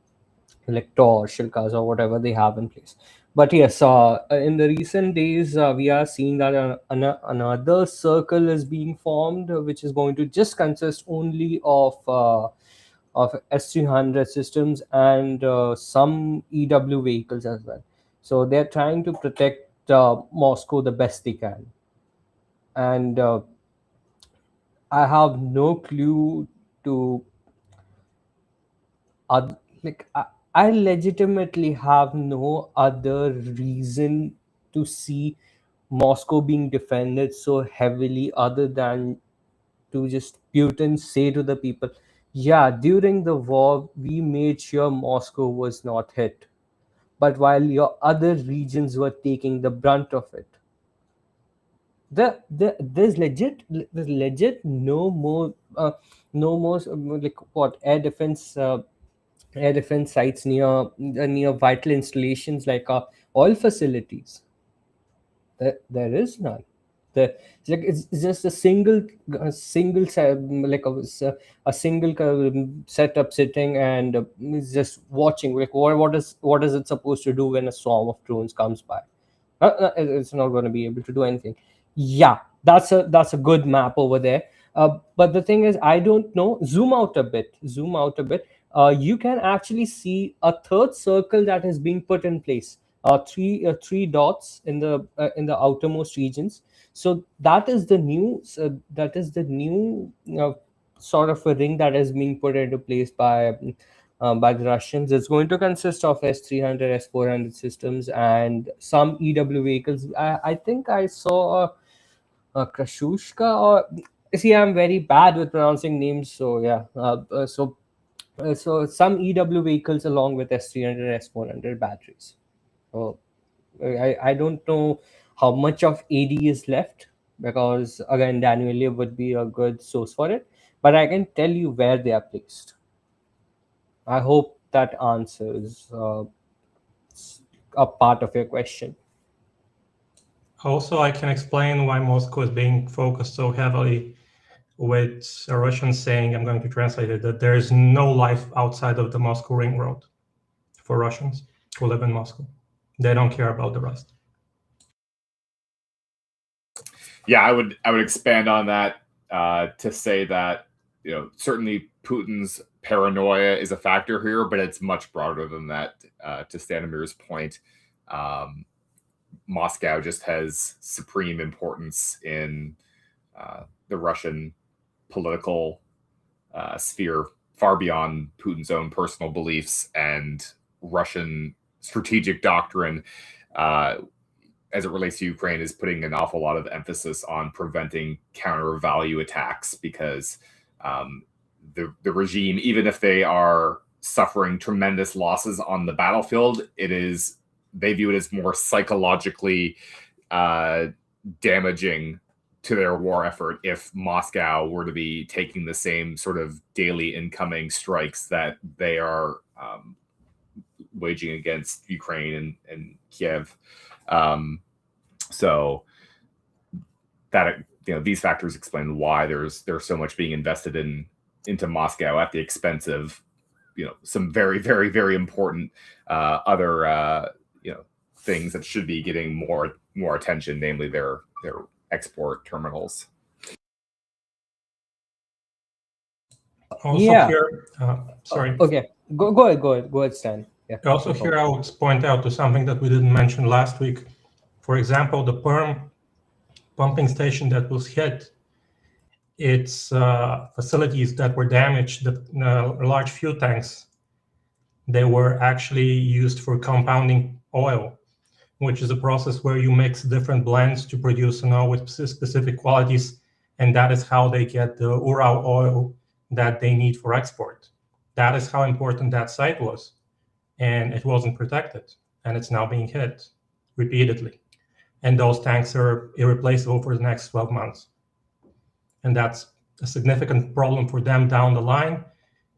Shilkas, or whatever they have in place. But yes, in the recent days, we are seeing that another circle is being formed, which is going to just consist only of S300 systems and some EW vehicles as well. So they're trying to protect Moscow the best they can. And I have no clue to I legitimately have no other reason to see Moscow being defended so heavily other than to just Putin say to the people, yeah, during the war, we made sure Moscow was not hit. But while your other regions were taking the brunt of it. There's legit no more like what air defense sites near vital installations like oil facilities. There is none. It's just a single setup sitting and it's just watching. Like what is it supposed to do when a swarm of drones comes by? It's not going to be able to do anything. Yeah, that's a good map over there. But the thing is, I don't know. Zoom out a bit. You can actually see a third circle that is being put in place. Three dots in the outermost regions. So that is the new sort of a ring that is being put into place by the Russians. It's going to consist of S300, S400 systems and some EW vehicles. I think I saw a Krashushka, or see, I'm very bad with pronouncing names. So yeah, so some EW vehicles along with S300, S400 batteries. So I don't know how much of AD is left, because again, Daniel would be a good source for it, but I can tell you where they are placed. I hope that answers a part of your question. Also, I can explain why Moscow is being focused so heavily with a Russian saying, I'm going to translate it, that there is no life outside of the Moscow ring road for Russians who live in Moscow. They don't care about the rest. Yeah, I would expand on that to say that, certainly Putin's paranoia is a factor here, but it's much broader than that. To Stanimir's point, Moscow just has supreme importance in the Russian political sphere, far beyond Putin's own personal beliefs and Russian strategic doctrine as it relates to Ukraine is putting an awful lot of emphasis on preventing counter value attacks, because the regime, even if they are suffering tremendous losses on the battlefield, they view it as more psychologically damaging to their war effort if Moscow were to be taking the same sort of daily incoming strikes that they are waging against Ukraine and Kyiv. So that these factors explain why there's so much being invested into Moscow at the expense of some very, very, very important other things that should be getting more attention, namely their export terminals. Also Yeah. here, sorry. Okay, go ahead, Stan. Yeah. Also no problem. here, I would point out to something that we didn't mention last week. For example, the pumping station that was hit, its facilities that were damaged, the large fuel tanks, they were actually used for compounding oil, which is a process where you mix different blends to produce an oil with specific qualities, and that is how they get the Ural oil that they need for export. That is how important that site was, and it wasn't protected, and it's now being hit repeatedly. And those tanks are irreplaceable for the next 12 months. And that's a significant problem for them down the line,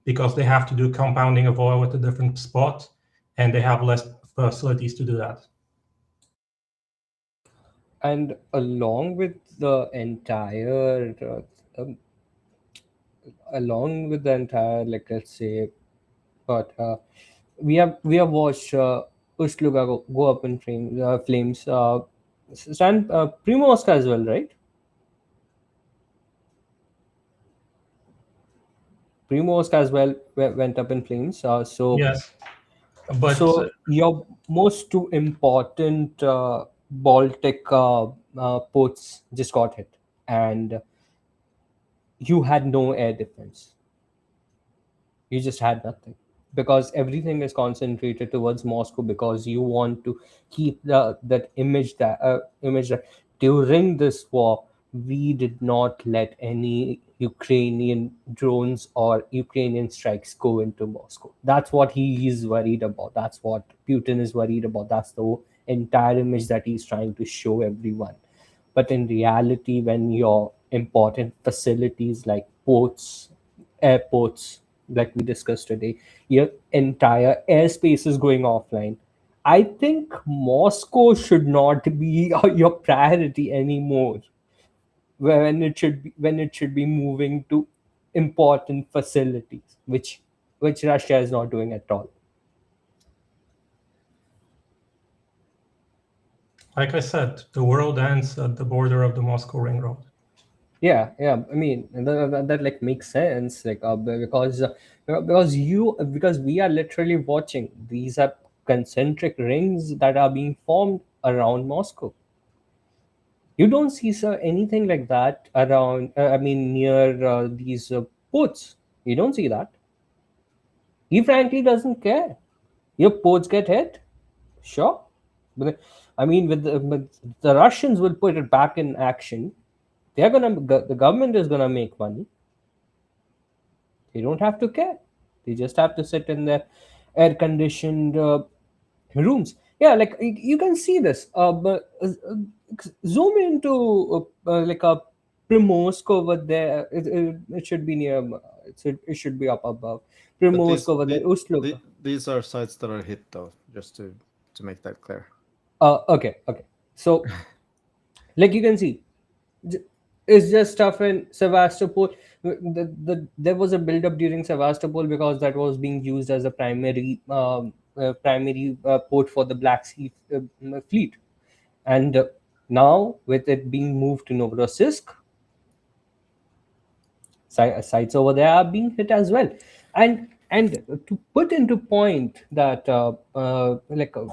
because they have to do compounding of oil at a different spot, and they have less facilities to do that. And along with the entire like, let's say, but we have watched Ust-Luga go up in flames. Stan, Primorsk as well, right? Primorsk as well went up in flames. So Yes, but so your most two important Baltic ports just got hit, and you had no air defense. You just had nothing, because everything is concentrated towards Moscow, because you want to keep that image that during this war we did not let any Ukrainian drones or Ukrainian strikes go into Moscow. That's what he is worried about. That's what Putin is worried about. That's the entire image that he's trying to show everyone. But in reality, when your important facilities like ports, airports, like we discussed today, your entire airspace is going offline, I think Moscow should not be your priority anymore. When it should be moving to important facilities, which Russia is not doing at all. like I said, the world ends at the border of the Moscow Ring Road. Yeah, I mean that like makes sense, like because we are literally watching, these are concentric rings that are being formed around Moscow. You don't see, sir, anything like that around near these ports. You don't see that. He frankly doesn't care. Your ports get hit, sure, but with the Russians will put it back in action. The government is gonna make money. They don't have to care. They just have to sit in their air conditioned rooms. Yeah, like you can see this. But zoom into like a Primorsk over there. It should be near. It should be up above. Primorsk over there. Ust-Luga. These are sites that are hit, though, just to make that clear. Okay. So, like you can see, it's just stuff in Sevastopol. There was a build-up during Sevastopol because that was being used as a primary port for the Black Sea fleet, and now with it being moved to Novorossiysk, sites over there are being hit as well. And to put into point that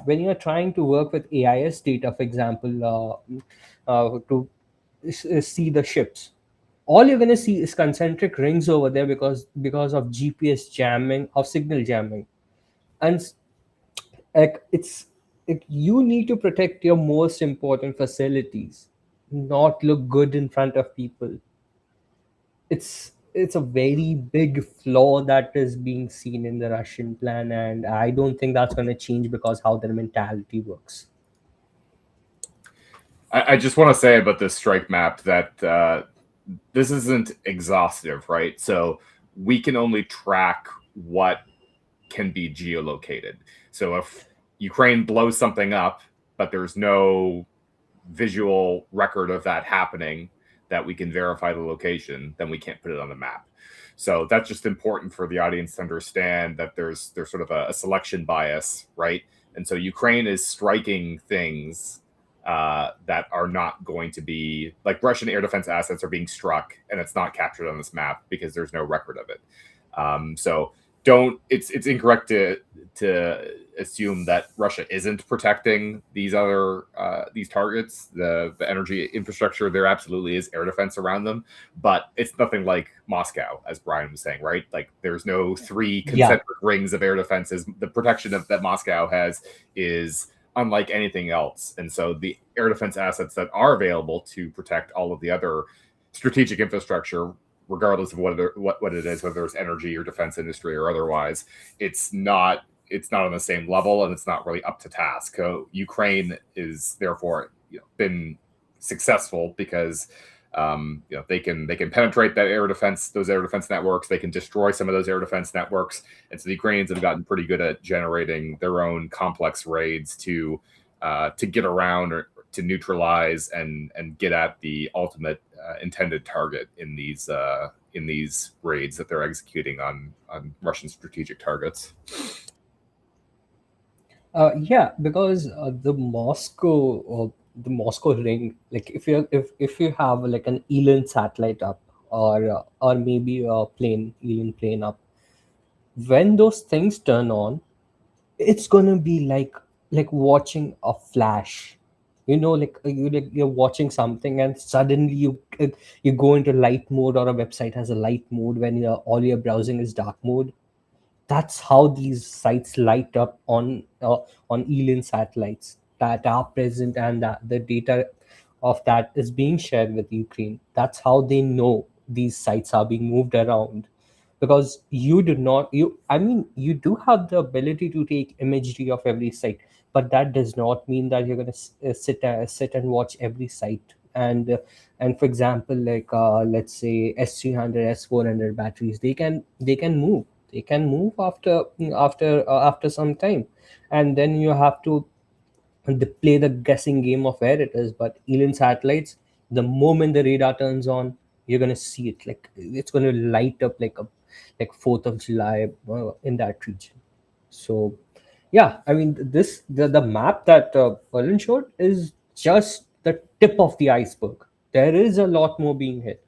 when you're trying to work with AIS data, for example, to see the ships, all you're going to see is concentric rings over there because of GPS jamming, of signal jamming. And you need to protect your most important facilities, not look good in front of people. It's a very big flaw that is being seen in the Russian plan, and I don't think that's going to change because how their mentality works. I just want to say about this strike map that this isn't exhaustive, right? So we can only track what can be geolocated. So if Ukraine blows something up, but there's no visual record of that happening that we can verify the location, then we can't put it on the map. So that's just important for the audience to understand that there's sort of a selection bias, right? And so Ukraine is striking things that are not going to be, like Russian air defense assets are being struck, and it's not captured on this map because there's no record of it. So it's incorrect to assume that Russia isn't protecting these other these targets, the energy infrastructure. There absolutely is air defense around them, but it's nothing like Moscow, as Brian was saying, right? Like there's no 3 concentric rings of air defenses. The protection that Moscow has is unlike anything else, and so the air defense assets that are available to protect all of the other strategic infrastructure, regardless of what it is, whether it's energy or defense industry or otherwise, it's not on the same level, and it's not really up to task. So Ukraine is therefore been successful because they can penetrate that those air defense networks. They can destroy some of those air defense networks, and so the Ukrainians have gotten pretty good at generating their own complex raids to get around or to neutralize and get at the ultimate intended target in these raids that they're executing on Russian strategic targets. Because the Moscow ring, like if you have like an Erlend satellite up, or maybe a Erlend plane up, when those things turn on, it's gonna be like watching a flash. You're watching something, and suddenly you go into light mode, or a website has a light mode when all your browsing is dark mode. That's how these sites light up on Erlend satellites that are present, and the data of that is being shared with Ukraine. That's how they know these sites are being moved around, because you do have the ability to take imagery of every site, but that does not mean that you're going to sit and watch every site. And for example, let's say S300, S400 batteries, they can move after some time, and then you have to play the guessing game of where it is. But Erlend satellites, the moment the radar turns on, you're gonna see it. Like it's gonna light up like 4th of July in that region. So yeah, I mean, the map that Erlend showed is just the tip of the iceberg. There is a lot more being hit.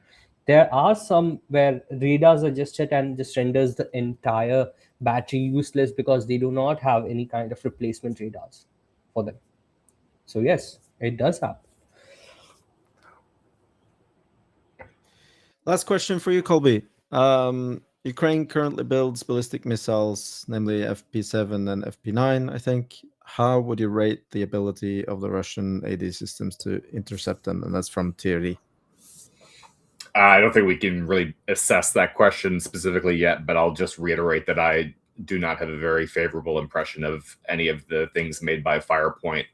There are some where radars are just hit and just renders the entire battery useless, because they do not have any kind of replacement radars for them. So yes, it does happen. Last question for you, Colby. Ukraine currently builds ballistic missiles, namely FP7 and FP9, I think. How would you rate the ability of the Russian AD systems to intercept them? And that's from Thierry. I don't think we can really assess that question specifically yet, but I'll just reiterate that I do not have a very favorable impression of any of the things made by Firepoint,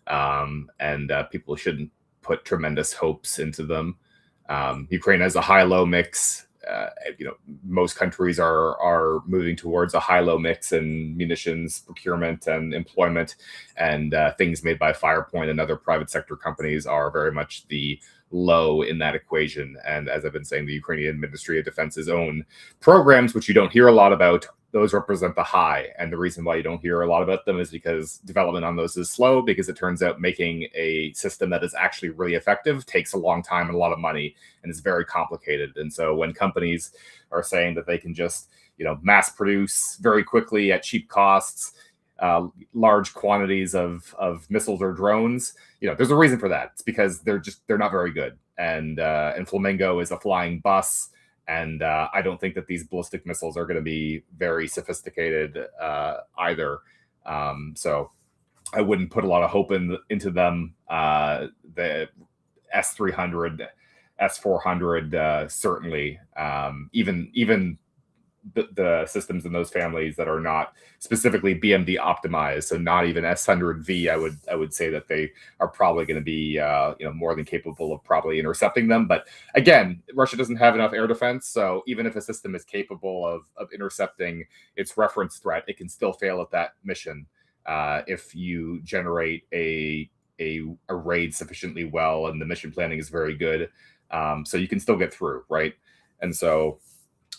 and people shouldn't put tremendous hopes into them. Ukraine has a high-low mix. Most countries are moving towards a high-low mix in munitions procurement and employment, and things made by Firepoint and other private sector companies are very much the low in that equation. And as I've been saying, the Ukrainian Ministry of Defense's own programs, which you don't hear a lot about, those represent the high. And the reason why you don't hear a lot about them is because development on those is slow, because it turns out making a system that is actually really effective takes a long time and a lot of money, and is very complicated. And so when companies are saying that they can just, mass produce very quickly at cheap costs, large quantities of missiles or drones, there's a reason for that. It's because they're not very good. And Flamingo is a flying bus. And I don't think that these ballistic missiles are going to be very sophisticated either. So I wouldn't put a lot of hope into them. The S300, S400, certainly, even the systems in those families that are not specifically BMD optimized, so not even S100V, I would say that they are probably going to be more than capable of probably intercepting them. But again, Russia doesn't have enough air defense, so even if a system is capable of intercepting its reference threat, it can still fail at that mission if you generate a raid sufficiently well and the mission planning is very good. So you can still get through, right? And so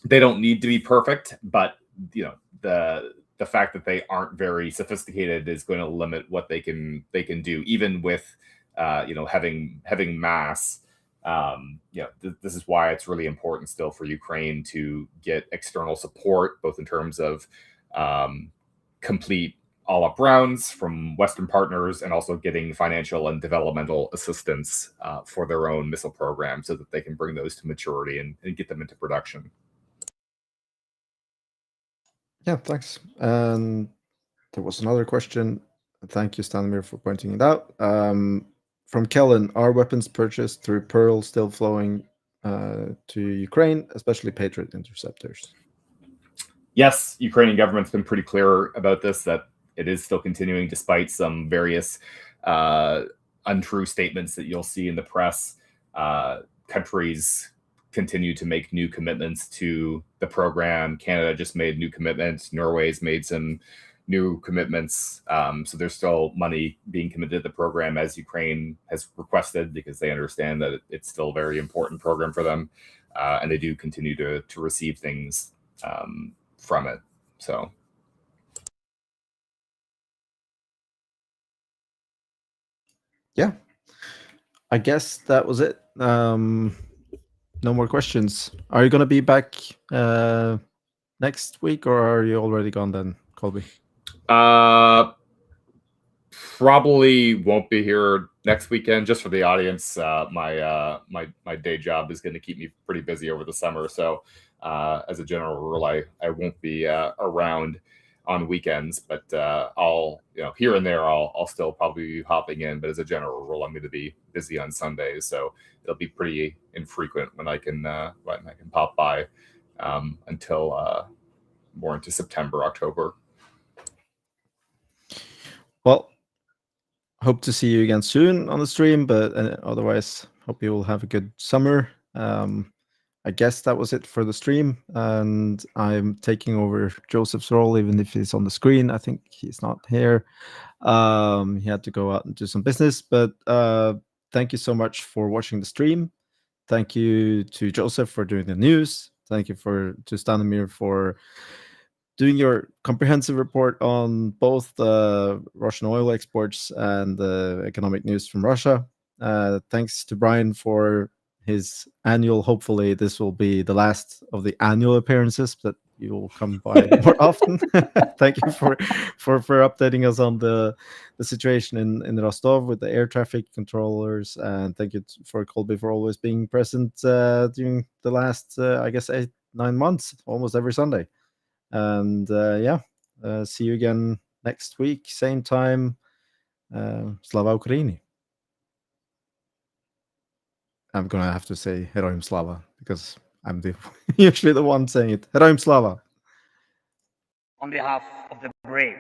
they don't need to be perfect, but the the fact that they aren't very sophisticated is going to limit what they can do, even with having mass. This is why it's really important still for Ukraine to get external support, both in terms of complete all-up rounds from Western partners, and also getting financial and developmental assistance for their own missile program, so that they can bring those to maturity and get them into production. Yeah, thanks. And there was another question. Thank you, Stanimir, for pointing it out. From Kellen, are weapons purchased through Pearl still flowing to Ukraine, especially Patriot interceptors? Yes, Ukrainian government's been pretty clear about this, that it is still continuing, despite some various untrue statements that you'll see in the press. Countries continue to make new commitments to the program. Canada just made new commitments. Norway's made some new commitments. So there's still money being committed to the program, as Ukraine has requested, because they understand that it's still a very important program for them. And they do continue to receive things from it. So. Yeah, I guess that was it. No more questions. Are you going to be back next week, or are you already gone then, Colby? Probably won't be here next weekend. Just for the audience, my day job is going to keep me pretty busy over the summer. So as a general rule, I won't be around on weekends, but I'll here and there I'll still probably be hopping in. But as a general rule, I'm going to be busy on Sundays, so it'll be pretty infrequent when I can pop by until more into September, October. Well, hope to see you again soon on the stream, but otherwise, hope you will have a good summer. I guess that was it for the stream, and I'm taking over Joseph's role, even if he's on the screen. I think he's not here. He had to go out and do some business, but thank you so much for watching the stream. Thank you to Joseph for doing the news. Thank you to Stanimir for doing your comprehensive report on both the Russian oil exports and the economic news from Russia. Thanks to Brian for his annual, hopefully this will be the last of the annual appearances, but you will come by more often. Thank you for updating us on the situation in Rostov with the air traffic controllers, and thank you for Colby for always being present during the last, I guess, 8-9 months, almost every Sunday. And see you again next week, same time. Slava Ukraini. I'm gonna have to say Heroim Slava because I'm usually the one saying it. Heroim Slava. On behalf of the brave.